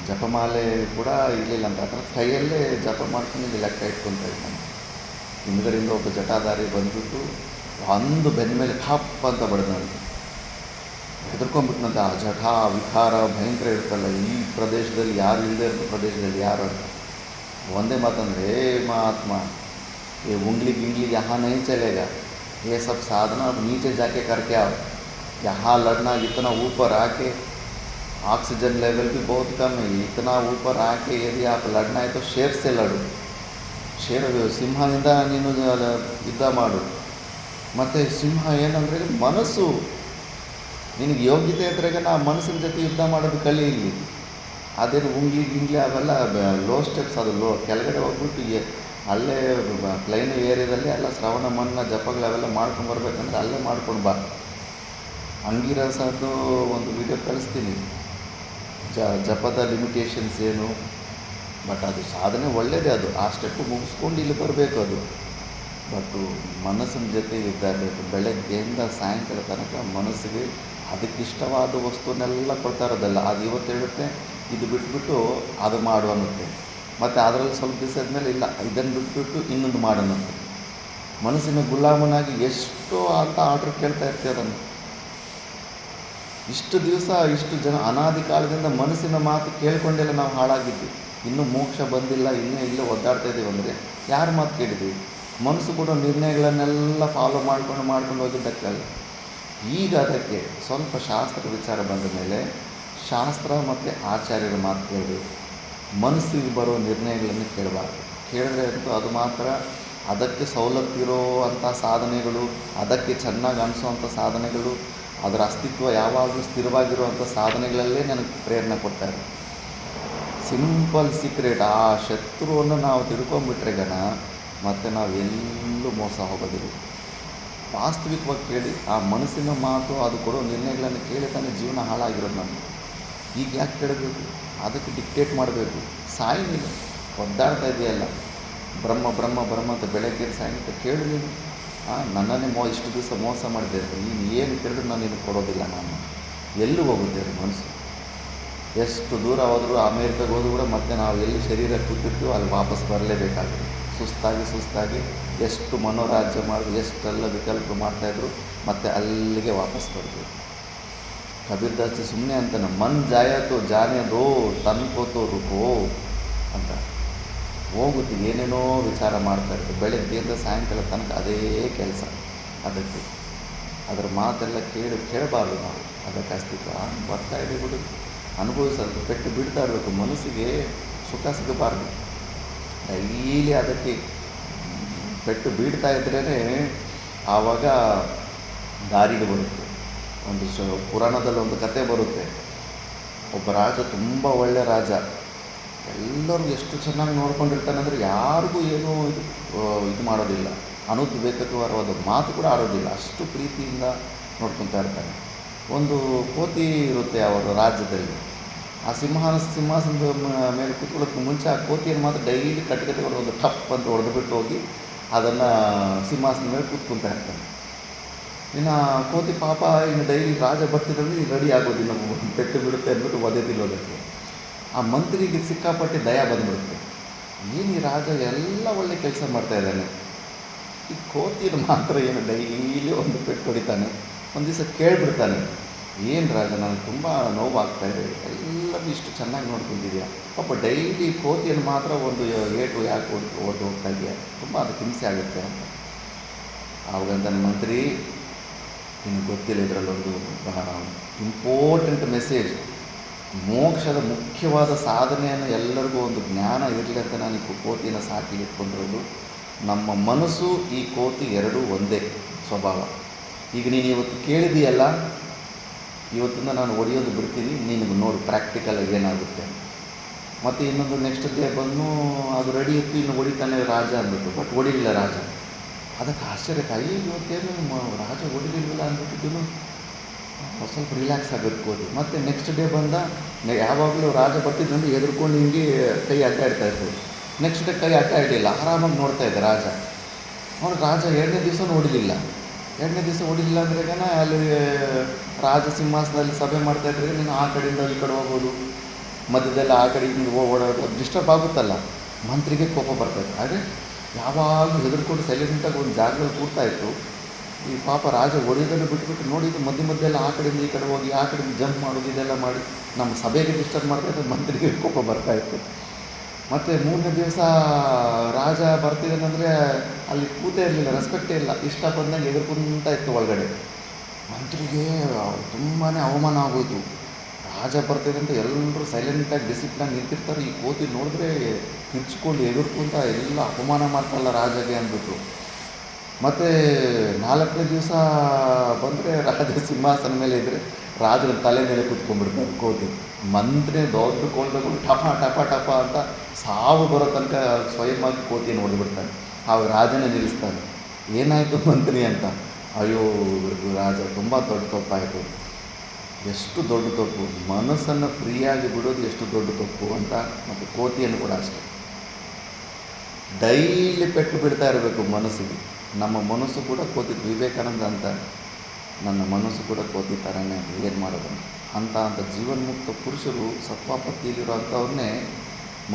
ಜಪಮಾಲೆ ಕೂಡ ಇರಲಿಲ್ಲ ಅಂತ, ಅದರ ಕೈಯಲ್ಲೇ ಜಪ ಮಾಡ್ಕೊಂಡು ಲೆಕ್ಕ ಇಟ್ಕೊತಾ ಇದ್ದಾನೆ. ಹಿಂದ್ಗಡೆಯಿಂದ ಒಬ್ಬ ಜಟಾಧಾರಿ ಬಂದ್ಬಿಟ್ಟು ಒಂದು ಬೆನ್ನ ಮೇಲೆ ಖಪ್ ಅಂತ ಬಡ್ದಂತೆ. ಹೆದರ್ಕೊಂಡ್ಬಿಟ್ನಂತೆ. ಆ ಜಠ ವಿಕಾರ ಭಯಂಕರ ಇರ್ತಲ್ಲ, ಈ ಪ್ರದೇಶದಲ್ಲಿ ಯಾರು ಇಲ್ಲದೆ ಇರೋ ಪ್ರದೇಶದಲ್ಲಿ ಯಾರು ಅಂತ. ಒಂದೇ ಮಾತಂದರೆ, ಏ महात्मा, ये उंगली गिंगली यहाँ नहीं चलेगा, ये सब साधना अब नीचे जाके करके आओ. यहाँ लड़ना इतना ऊपर आके ऑक्सीजन लेवल भी बहुत कम है, इतना ऊपर आके यदि आप लड़ना है तो शेर से लड़ो. ಶೇರ ಸಿಂಹದಿಂದ ನೀನು ಯುದ್ಧ ಮಾಡು. ಮತ್ತು ಸಿಂಹ ಏನಂದರೆ ಮನಸ್ಸು. ನಿನಗೆ ಯೋಗ್ಯತೆ ಇದ್ರಾಗ ನಾ ಮನಸ್ಸಿನ ಜೊತೆ ಯುದ್ಧ ಮಾಡೋದು ಕಲಿ ಇಲ್ಲಿ. ಅದೇನು ಉಂಗ್ಲಿ ಗಿಂಗ್ಲಿ ಅವೆಲ್ಲ ಲೋ ಸ್ಟೆಪ್ಸ್, ಅದು ಕೆಳಗಡೆ ಹೋಗ್ಬಿಟ್ಟು ಅಲ್ಲೇ ಪ್ಲೈನ್ ಏರಿಯಾದಲ್ಲಿ ಎಲ್ಲ ಶ್ರವಣ ಮನ್ನ ಜಪಗಳೆಲ್ಲ ಮಾಡ್ಕೊಂಬರ್ಬೇಕಂದ್ರೆ ಅಲ್ಲೇ ಮಾಡ್ಕೊಂಡು ಬಾ. ಅಂಗಿರಸದ್ದು ಒಂದು ವಿಡಿಯೋ ಕಳಿಸ್ತೀನಿ, ಜಪದ ಲಿಮಿಟೇಷನ್ಸ್ ಏನು. ಬಟ್ ಅದು ಸಾಧನೆ ಒಳ್ಳೆಯದೇ, ಅದು ಆ ಸ್ಟೆಪ್ಪು ಮುಗಿಸ್ಕೊಂಡು ಇಲ್ಲಿ ಬರಬೇಕು ಅದು. ಬಟ್ಟು ಮನಸ್ಸಿನ ಜೊತೆ ಯುದ್ಧ ಇರಬೇಕು. ಬೆಳಗ್ಗೆಯಿಂದ ಸಾಯಂಕಾಲ ತನಕ ಮನಸ್ಸಿಗೆ ಅದಕ್ಕಿಷ್ಟವಾದ ವಸ್ತುವನ್ನೆಲ್ಲ ಕೊಡ್ತಾ ಇರೋದಲ್ಲ. ಅದು ಇವತ್ತು ಹೇಳುತ್ತೆ, ಇದು ಬಿಟ್ಬಿಟ್ಟು ಅದು ಮಾಡು ಅನ್ನುತ್ತೆ. ಮತ್ತು ಅದರಲ್ಲಿ ಸ್ವಲ್ಪ ದಿವಸ ಆದಮೇಲೆ ಇಲ್ಲ, ಇದನ್ನು ಬಿಟ್ಬಿಟ್ಟು ಇನ್ನೊಂದು ಮಾಡೋಣಂತೆ. ಮನಸ್ಸಿನ ಗುಲಾಮನಾಗಿ ಎಷ್ಟೋ ಅಂತ ಆರ್ಡ್ರ್ ಕೇಳ್ತಾ ಇರ್ತೀವಿ ಅದನ್ನು. ಇಷ್ಟು ದಿವಸ ಇಷ್ಟು ಜನ ಅನಾದಿ ಕಾಲದಿಂದ ಮನಸ್ಸಿನ ಮಾತು ಕೇಳ್ಕೊಂಡೆಲ್ಲ ನಾವು ಹಾಳಾಗಿದ್ವಿ. ಇನ್ನೂ ಮೋಕ್ಷ ಬಂದಿಲ್ಲ, ಇನ್ನೂ ಇಲ್ಲೇ ಒದ್ದಾಡ್ತಾ ಇದ್ದೀವಿ ಅಂದರೆ ಯಾರ ಮಾತು ಕೇಳಿದ್ವಿ? ಮನಸ್ಸು ಕೂಡ ನಿರ್ಣಯಗಳನ್ನೆಲ್ಲ ಫಾಲೋ ಮಾಡ್ಕೊಂಡು ಹೋಗಿದ್ದಕ್ಕಲ್ಲ. ಈಗ ಅದಕ್ಕೆ ಸ್ವಲ್ಪ ಶಾಸ್ತ್ರ ವಿಚಾರ ಬಂದ ಮೇಲೆ ಶಾಸ್ತ್ರ ಮತ್ತು ಆಚಾರ್ಯರ ಮಾತು ಕೇಳಬೇಕು. ಮನಸ್ಸಿಗೆ ಬರೋ ನಿರ್ಣಯಗಳನ್ನು ಕೇಳಬಾರ್ದು. ಕೇಳಿದ್ರೆ ಅಂತೂ ಅದು ಮಾತ್ರ ಅದಕ್ಕೆ ಸವಲತ್ತಿರೋ ಅಂಥ ಸಾಧನೆಗಳು, ಅದಕ್ಕೆ ಚೆನ್ನಾಗಿ ಅನಿಸೋವಂಥ ಸಾಧನೆಗಳು, ಅದರ ಅಸ್ತಿತ್ವ ಯಾವಾಗಲೂ ಸ್ಥಿರವಾಗಿರುವಂಥ ಸಾಧನೆಗಳಲ್ಲೇ ನನಗೆ ಪ್ರೇರಣೆ ಕೊಡ್ತಾರೆ. ಸಿಂಪಲ್ ಸೀಕ್ರೆಟ್, ಆ ಶತ್ರುವನ್ನು ನಾವು ತಿಳ್ಕೊಂಬಿಟ್ರೆ ಮತ್ತು ನಾವು ಎಲ್ಲೂ ಮೋಸ ಹೋಗೋದಿಲ್ಲ. ವಾಸ್ತವಿಕವಾಗಿ ಕೇಳಿ, ಆ ಮನಸ್ಸಿನ ಮಾತು ಅದು ಕೊಡೋ ನಿರ್ಣಯಗಳನ್ನು ಕೇಳಿ ತಾನೇ ಜೀವನ ಹಾಳಾಗಿರೋದು ನಮಗೆ. ಈಗ ಯಾಕೆ ಕೇಳಬೇಕು? ಅದಕ್ಕೆ ಡಿಕ್ಟೇಟ್ ಮಾಡಬೇಕು. ಸಾಯಿಲ್ಲ, ಒದ್ದಾಡ್ತಾ ಇದೆಯಲ್ಲ, ಬ್ರಹ್ಮ ಬ್ರಹ್ಮ ಬ್ರಹ್ಮ ಅಂತ ಬೆಳಗ್ಗೆ ಸಾಯಂಕಾಲ ಕೇಳು ನೀನು. ನನ್ನನ್ನೇ ಇಷ್ಟು ದಿವಸ ಮೋಸ ಮಾಡಿದೆ, ನೀನು ಏನು ಕೇಳಿದ್ರು ನಾನು ನಿನಗೆ ಕೊಡೋದಿಲ್ಲ. ನಾನು ಎಲ್ಲೂ ಹೋಗುತ್ತೆ ಅದು ಮನಸ್ಸು. ಎಷ್ಟು ದೂರ ಹೋದರೂ, ಅಮೇರಿಕಾಗೆ ಹೋದರೂ ಕೂಡ ಮತ್ತೆ ನಾವು ಎಲ್ಲಿ ಶರೀರ ಕೂತಿರ್ತೀವೋ ಅಲ್ಲಿ ವಾಪಸ್ ಬರಲೇಬೇಕಾಗುತ್ತೆ. ಸುಸ್ತಾಗಿ ಎಷ್ಟು ಮನೋರಾಜ್ಯ ಮಾಡಿದ್ರು, ಎಷ್ಟೆಲ್ಲ ವಿಕಲ್ಪ ಮಾಡ್ತಾಯಿದ್ರು, ಮತ್ತು ಅಲ್ಲಿಗೆ ವಾಪಸ್ ಬರ್ತೀವಿ. ಕಬೀರ್ದಾಸ್ ಸುಮ್ಮನೆ ಅಂತಾನೆ, ಮನ್ ಜಾಯತೋ ಜಾನೆ ದೋ ತನ್ಕೋತೋ ರುಕೋ ಅಂತ. ಹೋಗುತ್ತೆ, ಏನೇನೋ ವಿಚಾರ ಮಾಡ್ತಾಯಿರ್ತೀವಿ. ಬೆಳಗ್ಗೆಯಿಂದ ಸಾಯಂಕಾಲ ತನಕ ಅದೇ ಕೆಲಸ. ಅದಕ್ಕೆ ಅದರ ಮಾತೆಲ್ಲ ಕೇಳಬಾರ್ದು ನಾವು. ಅದಕ್ಕೆ ಅಸ್ತಿತ್ವ ಬರ್ತಾ ಇದೆ ಬಿಡು, ಅನುಭವಿಸೋದು. ಪೆಟ್ಟು ಬಿಡ್ತಾ ಇರಬೇಕು. ಮನಸ್ಸಿಗೆ ಸುಖ ಸಿಗಬಾರ್ದು. ಡೈಲಿ ಅದಕ್ಕೆ ಪೆಟ್ಟು ಬೀಡ್ತಾ ಇದ್ರೇ ಆವಾಗ ದಾರಿಗೆ ಬರುತ್ತೆ. ಒಂದು ಪುರಾಣದಲ್ಲಿ ಒಂದು ಕತೆ ಬರುತ್ತೆ. ಒಬ್ಬ ರಾಜ, ತುಂಬ ಒಳ್ಳೆಯ ರಾಜ, ಎಲ್ಲರಿಗೂ ಎಷ್ಟು ಚೆನ್ನಾಗಿ ನೋಡ್ಕೊಂಡಿರ್ತಾನೆ ಅಂದರೆ ಯಾರಿಗೂ ಏನೂ ಇದು ಮಾಡೋದಿಲ್ಲ, ಅನುದ್ವೇಗಕರವಾದ ಮಾತು ಕೂಡ ಆಡೋದಿಲ್ಲ, ಅಷ್ಟು ಪ್ರೀತಿಯಿಂದ ನೋಡ್ಕೊತಾ ಇರ್ತಾನೆ. ಒಂದು ಕೋತಿ ಇರುತ್ತೆ ಅವರ ರಾಜ್ಯದಲ್ಲಿ. ಆ ಸಿಂಹಾಸನದ ಮೇಲೆ ಕೂತ್ಕೊಳ್ಳೋಕ್ಕೆ ಮುಂಚೆ ಆ ಕೋತಿಯನ್ನು ಮಾತ್ರ ಡೈಲಿ ಕಟ್ಟಿಗೆ ಒಂದು ಟಪ್ ಅಂತ ಹೊಡೆದುಬಿಟ್ಟು ಹೋಗಿ ಅದನ್ನು ಸಿಂಹಾಸನದ ಮೇಲೆ ಕೂತ್ಕೊತಾ ಇರ್ತಾನೆ. ಇನ್ನು ಕೋತಿ ಪಾಪ ಇನ್ನು ಡೈಲಿ ರಾಜ ಬರ್ತಿದ್ರೆ ರೆಡಿ ಆಗೋದಿಲ್ಲ, ಪೆಟ್ಟು ಬಿಡುತ್ತೆ ಅಂದ್ಬಿಟ್ಟು ಒದೆದಿಲ್ಲೋದಕ್ಕೆ. ಆ ಮಂತ್ರಿಗೆ ಸಿಕ್ಕಾಪಟ್ಟೆ ದಯ ಬಂದ್ಬಿಡುತ್ತೆ. ಏನು ಈ ರಾಜ ಎಲ್ಲ ಒಳ್ಳೆ ಕೆಲಸ ಮಾಡ್ತಾಯಿದ್ದಾನೆ, ಈ ಕೋತಿಯನ್ನು ಮಾತ್ರ ಏನು ಡೈಲಿ ಒಂದು ಪೆಟ್ಟು ಹೊಡಿತಾನೆ. ಒಂದು ದಿವಸ ಕೇಳಿಬಿಡ್ತಾನೆ, ಏನು ರಾಜ, ನನಗೆ ತುಂಬ ನೋವಾಗ್ತಾಯಿದೆ, ಎಲ್ಲರೂ ಇಷ್ಟು ಚೆನ್ನಾಗಿ ನೋಡ್ಕೊಂಡಿದ್ಯಾ, ಪಾಪ ಡೈಲಿ ಕೋತಿಯನ್ನು ಮಾತ್ರ ಒಂದು ಏಟು ಯಾಕೆ ಓದಿ ಹೋಗ್ತಾ ಇದೆಯಾ, ತುಂಬ ಅದಕ್ಕೆ ಹಿಂಸೆ ಆಗುತ್ತೆ ಅಂತ. ಆವಾಗಂತಾನೆ ಮಂತ್ರಿ, ನಿನಗೆ ಗೊತ್ತಿಲ್ಲ, ಇದರಲ್ಲೊಂದು ಇಂಪಾರ್ಟೆಂಟ್ ಮೆಸೇಜ್, ಮೋಕ್ಷದ ಮುಖ್ಯವಾದ ಸಾಧನೆಯನ್ನು ಎಲ್ಲರಿಗೂ ಒಂದು ಜ್ಞಾನ ಇರಲಿ ಅಂತ ನಾನು ಈ ಕೋತಿಯನ್ನು ಸಾಕಿ ಇಟ್ಕೊಂಡಿರೋದು. ನಮ್ಮ ಮನಸ್ಸು ಈ ಕೋತಿ ಎರಡೂ ಒಂದೇ ಸ್ವಭಾವ. ಈಗ ನೀನು ಇವತ್ತು ಕೇಳಿದೆಯಲ್ಲ, ಇವತ್ತಿಂದ ನಾನು ಹೊಡೆಯೋದು ಬಿಡ್ತೀನಿ, ನೀನು ನೋಡು ಪ್ರಾಕ್ಟಿಕಲಾಗಿ ಏನಾಗುತ್ತೆ. ಮತ್ತು ಇನ್ನೊಂದು ನೆಕ್ಸ್ಟ್ ಡೇ ಬಂದು ಅದು ರೆಡಿ ಇತ್ತು, ಇನ್ನು ಹೊಡಿತಾನೆ ರಾಜ ಅಂದ್ಬಿಟ್ಟು, ಬಟ್ ಹೊಡಿಲಿಲ್ಲ ರಾಜ. ಅದಕ್ಕೆ ಆಶ್ಚರ್ಯ, ಇವತ್ತೇನು ರಾಜ ಹೊಡಿಲಿಲ್ಲ ಅಂದ್ಬಿಟ್ಟಿದ್ದು. ಸ್ವಲ್ಪ ರಿಲ್ಯಾಕ್ಸ್ ಆಗೋದು ಕೋತಿ. ಮತ್ತು ನೆಕ್ಸ್ಟ್ ಡೇ ಬಂದ ಯಾವಾಗಲೂ ರಾಜ ಬರ್ತಿದ್ದಂದ್ರೆ ಎದುರ್ಕೊಂಡು ಹಿಂಗೆ ಕೈ ಅಡ್ಡ ಇಡ್ತಾಯಿದ್ರು. ನೆಕ್ಸ್ಟ್ ಡೇ ಕೈ ಅಡ್ಡ ಇಡಲಿಲ್ಲ, ಆರಾಮಾಗಿ ನೋಡ್ತಾ ಇದ್ದ ರಾಜ. ಅವನು ರಾಜ ಎರಡನೇ ದಿವಸ ನೋಡಲಿಲ್ಲ. ಎರಡನೇ ದಿವಸ ನೋಡಲಿಲ್ಲ ಅಂದ್ರೆಗನ ಅಲ್ಲಿ ರಾಜ ಸಿಂಹಾಸನದಲ್ಲಿ ಸಭೆ ಮಾಡ್ತಾಯಿದ್ರೆ ನೀನು ಆ ಕಡೆಯಿಂದ ಈ ಕಡೆ ಹೋಗೋದು, ಮಧ್ಯದಲ್ಲಿ ಆ ಕಡೆ ಹಿಂಗೆ ಓಡೋದು, ಡಿಸ್ಟರ್ಬ್ ಆಗುತ್ತಲ್ಲ. ಮಂತ್ರಿಗೆ ಕೋಪ ಬರ್ತಾಯಿತ್ತು. ಆದರೆ ಯಾವಾಗಲೂ ಹೆದರ್ಕೊಂಡು ಸೈಲೆಂಟಾಗಿ ಒಂದು ಜಾಗದಲ್ಲಿ ಕೂರ್ತಾಯಿತ್ತು. ಈ ಪಾಪ ರಾಜ ಹೊಡೆಯೋದನ್ನು ಬಿಟ್ಬಿಟ್ಟು ನೋಡಿದ್ದು ಮಧ್ಯೆಲ್ಲ ಆ ಕಡೆಯಿಂದ ಈ ಕಡೆ ಹೋಗಿ ಆ ಕಡೆಯಿಂದ ಜಂಪ್ ಮಾಡೋದು, ಇದೆಲ್ಲ ಮಾಡಿ ನಮ್ಮ ಸಭೆಗೆ ಡಿಸ್ಟರ್ಬ್ ಮಾಡ್ತಾಯಿತ್ತು. ಮಂತ್ರಿಗೆ ಕೋಪ ಬರ್ತಾಯಿತ್ತು. ಮತ್ತು ಮೂರನೇ ದಿವಸ ರಾಜ ಬರ್ತಿದ್ದಾನಂದರೆ ಅಲ್ಲಿ ಕೂತೇ ಇರಲಿಲ್ಲ, ರೆಸ್ಪೆಕ್ಟೇ ಇಲ್ಲ, ಇಷ್ಟ ಬಂದಂಗೆ ಎದುರ್ಕೊಂತ ಇತ್ತು ಒಳಗಡೆ. ಮಂತ್ರಿಗೆ ತುಂಬಾ ಅವಮಾನ ಆಗೋಯ್ತು. ರಾಜ ಬರ್ತಿದೆ ಅಂತ ಎಲ್ಲರೂ ಸೈಲೆಂಟಾಗಿ ಡಿಸಿಪ್ಲಿನ್ ನಿಂತಿರ್ತಾರೆ. ಈ ಕೋತಿ ನೋಡಿದ್ರೆ ಕಿರ್ಚ್ಕೊಂಡು ಎದುರ್ಕೊಂತ ಎಲ್ಲ ಅಪಮಾನ ಮಾಡ್ತಾರಲ್ಲ ರಾಜಗೆ ಅಂದ್ಬಿಟ್ಟು. ಮತ್ತು ನಾಲ್ಕನೇ ದಿವಸ ಬಂದರೆ ರಾಜ ಸಿಂಹಾಸನ ಮೇಲೆ ಇದ್ದರೆ ರಾಜನ ತಲೆ ಮೇಲೆ ಕೂತ್ಕೊಂಡ್ಬಿಡ್ತಾರೆ ಕೋತಿ. ಮಂತ್ರಿ ದೊಡ್ಡ ಕೊಂಡಗಳು ಟಪ ಟಪ ಟಪ ಅಂತ ಸಾವು ಬರೋ ತನಕ ಸ್ವಯಂವಾಗಿ ಕೋತಿಯನ್ನು ಹೊಡೆದ್ಬಿಡ್ತಾನೆ. ಆವಾಗ ರಾಜನೇ ನಿಲ್ಲಿಸ್ತಾನೆ. ಏನಾಯಿತು ಮಂತ್ರಿ ಅಂತ. ಅಯ್ಯೋ ರಾಜ, ತುಂಬ ದೊಡ್ಡ ತಪ್ಪಾಯಿತು. ಎಷ್ಟು ದೊಡ್ಡ ತಪ್ಪು, ಮನಸ್ಸನ್ನು ಫ್ರೀಯಾಗಿ ಬಿಡೋದು ಎಷ್ಟು ದೊಡ್ಡ ತಪ್ಪು ಅಂತ. ಮತ್ತು ಕೋತಿಯನ್ನು ಕೂಡ ಅಷ್ಟೆ, ಡೈಲಿ ಪೆಟ್ಟು ಬಿಡ್ತಾ ಇರಬೇಕು ಮನಸ್ಸಿಗೆ. ನಮ್ಮ ಮನಸ್ಸು ಕೂಡ ಕೋತಿ. ವಿವೇಕಾನಂದ ಅಂತಾರೆ, ನನ್ನ ಮನಸ್ಸು ಕೂಡ ಕೋತಿ ಥರನೇ ಅದು, ಏನು ಮಾಡೋದು ಅಂತ ಜೀವನ್ಮುಕ್ತ ಪುರುಷರು ಸತ್ವಾಪತ್ತಿಯಲ್ಲಿರೋ ಅಂಥವ್ರನ್ನೇ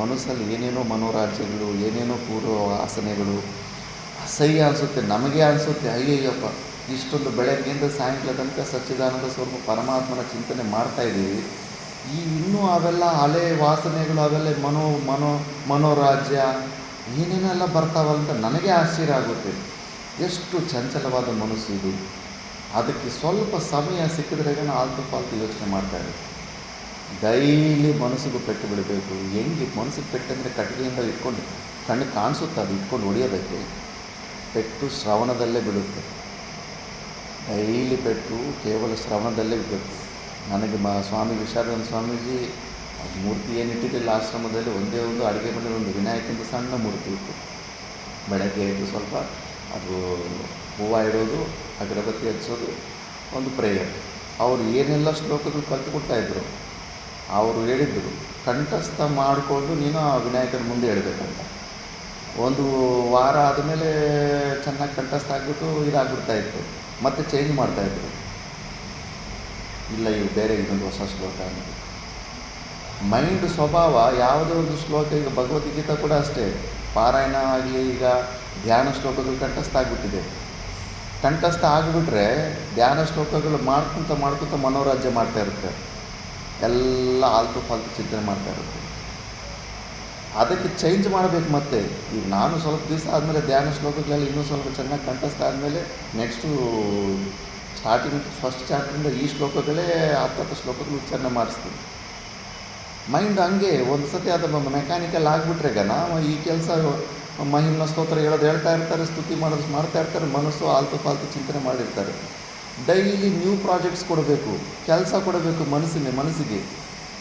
ಮನಸ್ಸಲ್ಲಿ ಏನೇನೋ ಮನೋರಾಜ್ಯಗಳು, ಏನೇನೋ ಪೂರ್ವ ವಾಸನೆಗಳು ಅಸಹ್ಯ ಅನಿಸುತ್ತೆ. ನಮಗೆ ಅನಿಸುತ್ತೆ ಅಯ್ಯಯ್ಯಪ್ಪ, ಇಷ್ಟೊಂದು ಬೆಳಗ್ಗೆಯಿಂದ ಸಾಯಂಕಾಲ ತನಕ ಸಚ್ಚಿದಾನಂದ ಸ್ವರೂಪ ಪರಮಾತ್ಮನ ಚಿಂತನೆ ಮಾಡ್ತಾಯಿದ್ದೀವಿ, ಇನ್ನೂ ಅವೆಲ್ಲ ಹಳೆ ವಾಸನೆಗಳು, ಅವೆಲ್ಲ ಮನೋರಾಜ್ಯ ಏನೇನೆಲ್ಲ ಬರ್ತಾವಲ್ಲ ಅಂತ ನನಗೆ ಆಶ್ಚರ್ಯ ಆಗುತ್ತೆ. ಎಷ್ಟು ಚಂಚಲವಾದ ಮನಸ್ಸು ಇದು. ಅದಕ್ಕೆ ಸ್ವಲ್ಪ ಸಮಯ ಸಿಕ್ಕಿದ್ರೆ ಆಲ್ತು ಫಾಲ್ತು ಯೋಚನೆ ಮಾಡ್ತಾರೆ. ಡೈಲಿ ಮನಸ್ಸಿಗೂ ಪೆಟ್ಟು ಬಿಡಬೇಕು. ಹೆಂಗೆ ಮನಸ್ಸಿಗೆ ಪೆಟ್ಟಂದರೆ ಕಟ್ಟಿಗೆಯಿಂದ ಇಟ್ಕೊಂಡು ಕಣ್ಣು ಕಾಣಿಸುತ್ತೆ, ಅದು ಇಟ್ಕೊಂಡು ಹೊಡೆಯೋದಕ್ಕೆ. ಪೆಟ್ಟು ಶ್ರವಣದಲ್ಲೇ ಬಿಡುತ್ತೆ. ಡೈಲಿ ಪೆಟ್ಟು ಕೇವಲ ಶ್ರವಣದಲ್ಲೇ ಬಿಡಬೇಕು. ನನಗೆ ಸ್ವಾಮಿ ವಿಶಾಲಾನಂದ ಸ್ವಾಮೀಜಿ ಮೂರ್ತಿ ಏನಿಟ್ಟಿರಲಿಲ್ಲ ಆಶ್ರಮದಲ್ಲಿ, ಒಂದೇ ಒಂದು ಅಡುಗೆ ಮನೆಯಲ್ಲಿ ಒಂದು ವಿನಾಯಕಂದು ಸಣ್ಣ ಮೂರ್ತಿ ಇತ್ತು. ಬೆಳಗ್ಗೆ ಎದ್ದು ಸ್ವಲ್ಪ ಅದು ಹೂವು ಇಡೋದು, ಅಗರಬತ್ತಿ ಹಚ್ಚೋದು, ಒಂದು ಪ್ರೇಯರ್. ಅವರು ಏನೆಲ್ಲ ಶ್ಲೋಕಗಳು ಕಲ್ತುಕೊಡ್ತಾಯಿದ್ರು, ಅವರು ಹೇಳಿದ್ರು ಕಂಠಸ್ಥ ಮಾಡಿಕೊಂಡು ನೀನು ಆ ವಿನಾಯಕನ ಮುಂದೆ ಹೇಳಬೇಕಂತ. ಒಂದು ವಾರ ಆದಮೇಲೆ ಚೆನ್ನಾಗಿ ಕಂಠಸ್ಥ ಆಗಿಬಿಟ್ಟು ಇದಾಗ್ಬಿಡ್ತಾಯಿತ್ತು, ಮತ್ತೆ ಚೇಂಜ್ ಮಾಡ್ತಾಯಿದ್ರು. ಇಲ್ಲ ಇವು ಬೇರೆ ಇನ್ನೊಂದು ಹೊಸ ಶ್ಲೋಕ ಅಂತ. ಮೈಂಡ್ ಸ್ವಭಾವ ಯಾವುದೇ ಒಂದು ಶ್ಲೋಕ, ಈಗ ಭಗವದ್ಗೀತಾ ಕೂಡ ಅಷ್ಟೇ, ಪಾರಾಯಣ ಆಗಲಿ, ಈಗ ಧ್ಯಾನ ಶ್ಲೋಕಗಳು ಕಂಠಸ್ಥ ಆಗಿಬಿಟ್ಟಿದೆ. ಕಂಠಸ್ಥ ಆಗಿಬಿಟ್ರೆ ಧ್ಯಾನ ಶ್ಲೋಕಗಳು ಮಾಡ್ಕೊತ ಮನೋರಾಜ್ಯ ಮಾಡ್ತಾ ಇರುತ್ತೆ, ಎಲ್ಲ ಆಲ್ತು ಫಾಲ್ತು ಚಿಂತನೆ ಮಾಡ್ತಾ ಇರುತ್ತೆ. ಅದಕ್ಕೆ ಚೇಂಜ್ ಮಾಡಬೇಕು. ಮತ್ತೆ ಈಗ ನಾನು ಸ್ವಲ್ಪ ದಿವಸ ಆದಮೇಲೆ ಧ್ಯಾನ ಶ್ಲೋಕಗಳಲ್ಲಿ ಇನ್ನೂ ಸ್ವಲ್ಪ ಚೆನ್ನಾಗಿ ಕಂಠಸ್ಥ ಆದಮೇಲೆ ನೆಕ್ಸ್ಟು ಸ್ಟಾರ್ಟಿಂಗ್ ಫಸ್ಟ್ ಚಾಪ್ಟ್ರಿಂದ ಈ ಶ್ಲೋಕಗಳೇ 10 ಶ್ಲೋಕಗಳು ಉಚ್ಚಾರಣೆ ಮಾಡಿಸ್ತೀನಿ. ಮೈಂಡ್ ಹಂಗೆ ಒಂದು ಸತಿ ಅದು ಮೆಕ್ಯಾನಿಕಲ್ ಆಗಿಬಿಟ್ರೆ ಈ ಕೆಲಸ ಮಹಿಮ್ನ ಸ್ತೋತ್ರ ಹೇಳ್ತಾ ಇರ್ತಾರೆ, ಸ್ತುತಿ ಮಾಡೋದು ಮಾಡ್ತಾ ಇರ್ತಾರೆ, ಮನಸ್ಸು ಆಲ್ತು ಫಾಲ್ತು ಚಿಂತನೆ ಮಾಡಿರ್ತಾರೆ. ಡೈಲಿ ನ್ಯೂ ಪ್ರಾಜೆಕ್ಟ್ಸ್ ಕೊಡಬೇಕು, ಕೆಲಸ ಕೊಡಬೇಕು ಮನಸ್ಸಿಗೆ.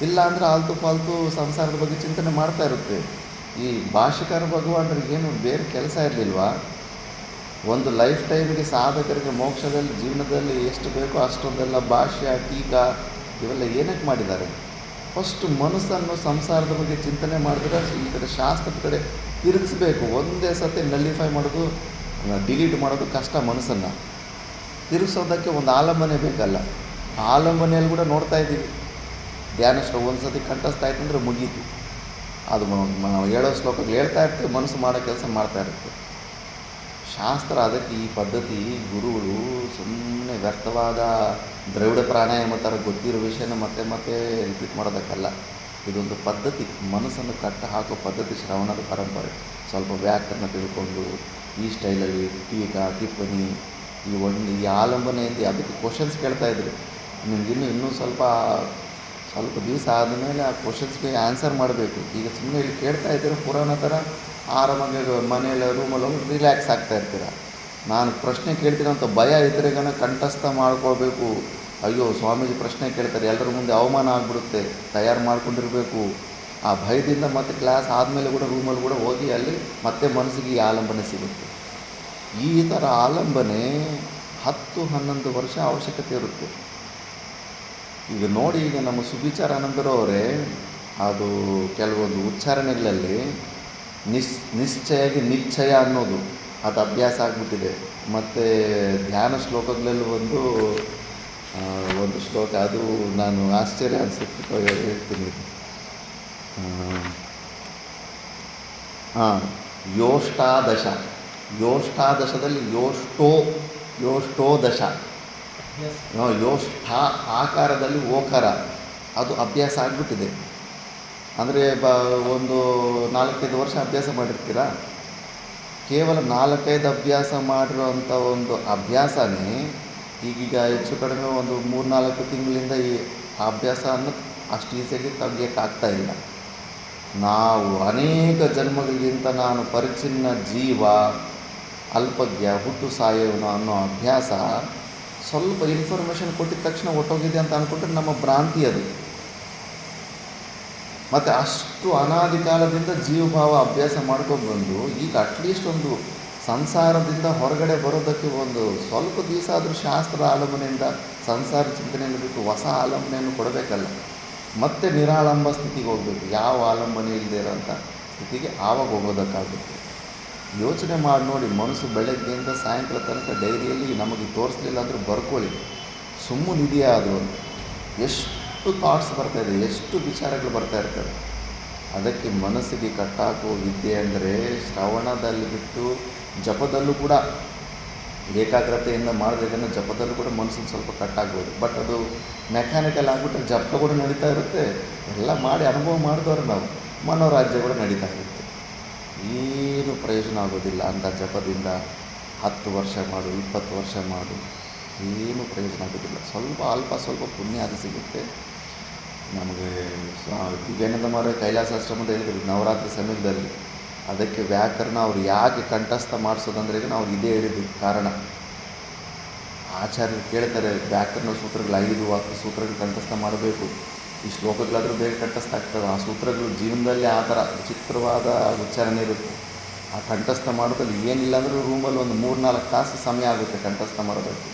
ಇಲ್ಲ ಅಂದರೆ ಆಲ್ತು ಫಾಲ್ತು ಸಂಸಾರದ ಬಗ್ಗೆ ಚಿಂತನೆ ಮಾಡ್ತಾ ಇರುತ್ತೆ. ಈ ಭಾಷ್ಯಕಾರ ಭಗವಾನರಿಗೆ ಏನು ಬೇರೆ ಕೆಲಸ ಇರಲಿಲ್ವಾ? ಒಂದು ಲೈಫ್ ಟೈಮಿಗೆ ಸಾಧಕರಿಗೆ ಮೋಕ್ಷದಲ್ಲಿ ಜೀವನದಲ್ಲಿ ಎಷ್ಟು ಬೇಕೋ ಅಷ್ಟೊಂದೆಲ್ಲ ಭಾಷ್ಯ, ಟೀಕಾ ಇವೆಲ್ಲ ಏನಕ್ಕೆ ಮಾಡಿದ್ದಾರೆ? ಫಸ್ಟು ಮನಸ್ಸನ್ನು ಸಂಸಾರದ ಬಗ್ಗೆ ಚಿಂತನೆ ಮಾಡಿದ್ರೆ ಈ ಕಡೆ ಶಾಸ್ತ್ರದ ಕಡೆ ತಿರುಗಿಸ್ಬೇಕು. ಒಂದೇ ಸತಿ ನಲ್ಲಿಫೈ ಮಾಡೋದು, ಡಿಲೀಟ್ ಮಾಡೋದು ಕಷ್ಟ. ಮನಸ್ಸನ್ನು ತಿರುಗಿಸೋದಕ್ಕೆ ಒಂದು ಆಲಂಬನೆ ಬೇಕಲ್ಲ. ಆಲಂಬನೆಯಲ್ಲಿ ಕೂಡ ನೋಡ್ತಾ ಇದ್ದೀವಿ. ಧ್ಯಾನ ಶ್ಲೋಕ ಒಂದು ಸತಿ ಕಂಠಸ್ಥ ಆಯ್ತು ಅಂದರೆ ಮುಗೀತು. ಅದು ಹೇಳೋ ಶ್ಲೋಕಗಳು ಹೇಳ್ತಾ ಇರ್ತೇವೆ, ಮನಸ್ಸು ಮಾಡೋ ಕೆಲಸ ಮಾಡ್ತಾ ಇರುತ್ತೆ. ಶಾಸ್ತ್ರ ಅದಕ್ಕೆ ಈ ಪದ್ಧತಿ, ಗುರುಗಳು ಸುಮ್ಮನೆ ವ್ಯರ್ಥವಾದ ದ್ರವಿಡ ಪ್ರಾಣಾಯಾಮ ಥರ ಗೊತ್ತಿರೋ ವಿಷಯನ ಮತ್ತೆ ರಿಪೀಟ್ ಮಾಡೋದಕ್ಕಲ್ಲ. ಇದೊಂದು ಪದ್ಧತಿ, ಮನಸ್ಸನ್ನು ಕಟ್ಟ ಹಾಕೋ ಪದ್ಧತಿ, ಶ್ರವಣದ ಪರಂಪರೆ. ಸ್ವಲ್ಪ ವ್ಯಾಕರಣ ತಿಳ್ಕೊಂಡು ಈ ಸ್ಟೈಲಲ್ಲಿ ಟೀಕಾ, ಟಿಪ್ಪಣಿ, ಈ ಆಲಂಬನೆಯಿಂದ ಅದಕ್ಕೆ ಕ್ವಶನ್ಸ್ ಕೇಳ್ತಾಯಿದ್ರು. ಇನ್ನೂ ಸ್ವಲ್ಪ ದಿವಸ ಆದಮೇಲೆ ಆ ಕ್ವಶನ್ಸ್ಗೆ ಆನ್ಸರ್ ಮಾಡಬೇಕು. ಈಗ ಸುಮ್ಮನೆ ಇಲ್ಲಿ ಕೇಳ್ತಾ ಇದ್ದೀರ ಪುರಾಣ ಥರ ಆರಾಮಾಗಿ ಮನೆಯಲ್ಲಿ ರೂಮಲ್ಲಿ ಹೋಗಿ ರಿಲ್ಯಾಕ್ಸ್ ಆಗ್ತಾ ಇರ್ತೀರ. ನಾನು ಪ್ರಶ್ನೆ ಕೇಳ್ತೀನಿ ಅಂತ ಭಯ ಇದ್ದರೆ ಕಂಠಸ್ಥ ಮಾಡ್ಕೊಳ್ಬೇಕು. ಅಯ್ಯೋ ಸ್ವಾಮೀಜಿ ಪ್ರಶ್ನೆ ಕೇಳ್ತಾರೆ, ಎಲ್ಲರ ಮುಂದೆ ಅವಮಾನ ಆಗಿಬಿಡುತ್ತೆ, ತಯಾರು ಮಾಡ್ಕೊಂಡಿರಬೇಕು. ಆ ಭಯದಿಂದ ಮತ್ತೆ ಕ್ಲಾಸ್ ಆದಮೇಲೆ ಕೂಡ ರೂಮಲ್ಲಿ ಕೂಡ ಹೋಗಿ ಅಲ್ಲಿ ಮತ್ತೆ ಮನಸ್ಸಿಗೆ ಈ ಆಲಂಬನೆ ಸಿಗುತ್ತೆ. ಈ ಥರ ಆಲಂಬನೆ 10-11 ವರ್ಷ ಅವಶ್ಯಕತೆ ಇರುತ್ತೆ. ಈಗ ನೋಡಿ, ಈಗ ನಮ್ಮ ಸುವಿಚಾರಾನಂದರವರೇ ಅದು ಕೆಲವೊಂದು ಉಚ್ಚಾರಣೆಗಳಲ್ಲಿ ನಿಶ್ಚಯಾಗಿ ನಿಶ್ಚಯ ಅನ್ನೋದು ಅದು ಅಭ್ಯಾಸ ಆಗಿಬಿಟ್ಟಿದೆ. ಮತ್ತು ಧ್ಯಾನ ಶ್ಲೋಕಗಳಲ್ಲಿ ಒಂದು ಶ್ಲೋಕ, ಅದು ನಾನು ಆಶ್ಚರ್ಯ ಅನಿಸುತ್ತೆ ಹೇಳ್ತೀನಿ. ಹಾಂ, ಯೋಷ್ಟಾದಶ, ಯೋಷ್ಟಾದಶದಲ್ಲಿ ಯೋಷ್ಟೋದಶ, ಯೋಷ್ಠ ಆಕಾರದಲ್ಲಿ ಓಕಾರ, ಅದು ಅಭ್ಯಾಸ ಆಗಿಬಿಟ್ಟಿದೆ. ಅಂದರೆ ಒಂದು 4-5 ವರ್ಷ ಅಭ್ಯಾಸ ಮಾಡಿರ್ತೀರಾ, ಕೇವಲ 4-5 ಅಭ್ಯಾಸ ಮಾಡಿರೋವಂಥ ಒಂದು ಅಭ್ಯಾಸನೇ ಈಗೀಗ ಹೆಚ್ಚು ಕಡಿಮೆ ಒಂದು 3-4 ತಿಂಗಳಿಂದ ಈ ಅಭ್ಯಾಸ ಅನ್ನೋದು ಅಷ್ಟು ಈಸಿಯಾಗಿ ತೆಗಿಯೋಕ್ಕಾಗ್ತಾ ಇಲ್ಲ. ನಾವು ಅನೇಕ ಜನ್ಮಗಳಿಗಿಂತ ನಾನು ಪರಿಚ್ಛಿನ್ನ ಜೀವ, ಅಲ್ಪಜ್ಞ, ಹುಟ್ಟು ಸಾಯೋನು ಅನ್ನೋ ಅಭ್ಯಾಸ ಸ್ವಲ್ಪ ಇನ್ಫಾರ್ಮೇಷನ್ ಕೊಟ್ಟಿದ ತಕ್ಷಣ ಒಟ್ಟೋಗಿದೆ ಅಂತ ಅಂದ್ಕೊಂಡ್ರೆ ನಮ್ಮ ಭ್ರಾಂತಿ ಅದು. ಮತ್ತು ಅಷ್ಟು ಅನಾದಿ ಕಾಲದಿಂದ ಜೀವಭಾವ ಅಭ್ಯಾಸ ಮಾಡ್ಕೊಂಡ್ಬಂದು ಈಗ ಅಟ್ಲೀಸ್ಟ್ ಒಂದು ಸಂಸಾರದಿಂದ ಹೊರಗಡೆ ಬರೋದಕ್ಕೆ ಒಂದು ಸ್ವಲ್ಪ ದಿವಸ ಆದರೂ ಶಾಸ್ತ್ರ ಆಲಂಬನೆಯಿಂದ, ಸಂಸಾರ ಚಿಂತನೆಯನ್ನು ಬಿಟ್ಟು ಹೊಸ ಆಲಂಬನೆಯನ್ನು ಕೊಡಬೇಕಲ್ಲ. ಮತ್ತೆ ನಿರಾಳಂಬ ಸ್ಥಿತಿಗೆ ಹೋಗಬೇಕು, ಯಾವ ಆಲಂಬನೆ ಇಲ್ಲದೆ ಇರೋಂಥ ಸ್ಥಿತಿಗೆ ಆವಾಗ ಹೋಗೋದಕ್ಕಾಗುತ್ತೆ. ಯೋಚನೆ ಮಾಡಿ ನೋಡಿ, ಮನಸ್ಸು ಬೆಳಗ್ಗೆಯಿಂದ ಸಾಯಂಕಾಲ ತನಕ ಡೈರಿಯಲ್ಲಿ ನಮಗೆ ತೋರಿಸ್ಲಿಲ್ಲ ಅಂದರೂ ಬರ್ಕೊಳ್ಳಿ, ಸುಮ್ಮನಿದೆಯಾ ಅದು? ಎಷ್ಟು ಥಾಟ್ಸ್ ಬರ್ತಾಯಿದೆ, ಎಷ್ಟು ವಿಚಾರಗಳು ಬರ್ತಾ ಇರ್ತವೆ. ಅದಕ್ಕೆ ಮನಸ್ಸಿಗೆ ಕಟ್ಟಾಕುವ ವಿದ್ಯೆ ಅಂದರೆ ಶ್ರವಣದಲ್ಲಿ ಬಿಟ್ಟು ಜಪದಲ್ಲೂ ಕೂಡ ಏಕಾಗ್ರತೆಯಿಂದ ಮಾಡಿದ್ರೆ ಜಪದಲ್ಲೂ ಕೂಡ ಮನಸ್ಸಿಗೆ ಸ್ವಲ್ಪ ಕಟ್ಟಾಗ್ಬೋದು. ಬಟ್ ಅದು ಮೆಕ್ಯಾನಿಕಲ್ ಆಗಿಬಿಟ್ರೆ ಜಪ ಕೂಡ ನಡೀತಾ ಇರುತ್ತೆ, ಎಲ್ಲ ಮಾಡಿ ಅನುಭವ ಮಾಡಿದವರು ನಾವು, ಮನೋರಾಜ್ಯ ಕೂಡ ನಡೀತಾ ಇರುತ್ತೆ. ಏನು ಪ್ರಯೋಜನ ಆಗೋದಿಲ್ಲ ಅಂಥ ಜಪದಿಂದ. 10 ವರ್ಷ ಮಾಡು, 20 ವರ್ಷ ಮಾಡು, ಏನೂ ಪ್ರಯೋಜನ ಆಗೋದಿಲ್ಲ. ಸ್ವಲ್ಪ ಪುಣ್ಯ ಅದು ಸಿಗುತ್ತೆ ನಮಗೆ. ದಿವ್ಯಾನಂದ ಮಹಾರಾಜ್ ಕೈಲಾಸಾಶ್ರಮದ ಹೇಳಿದ್ರು ನವರಾತ್ರಿ ಸಮಯದಲ್ಲಿ, ಅದಕ್ಕೆ ವ್ಯಾಕರಣ ಅವ್ರು ಯಾಕೆ ಕಂಠಸ್ಥ ಮಾಡಿಸೋದಂದ್ರೆ ನಾವು ಇದೇ ಹೇಳಿದ್ದು ಕಾರಣ. ಆಚಾರ್ಯರು ಕೇಳ್ತಾರೆ, ವ್ಯಾಕರಣ ಸೂತ್ರಗಳು 5 ವಾಕ್ಯ ಸೂತ್ರಗಳು ಕಂಠಸ್ಥ ಮಾಡಬೇಕು, ಈ ಶ್ಲೋಕಗಳಾದರೂ ಬೇಗ ಕಂಠಸ್ಥ ಆಗ್ತವೆ. ಆ ಸೂತ್ರಗಳು ಜೀವನದಲ್ಲಿ ಆ ಥರ ವಿಚಿತ್ರವಾದ ಉಚ್ಚಾರಣೆ ಇರುತ್ತೆ. ಆ ಕಂಠಸ್ಥ ಮಾಡೋದಲ್ಲಿ ಏನಿಲ್ಲ ಅಂದರೂ ರೂಮಲ್ಲಿ ಒಂದು 3-4 ತಾಸು ಸಮಯ ಆಗುತ್ತೆ ಕಂಠಸ್ಥ ಮಾಡೋದಕ್ಕೆ.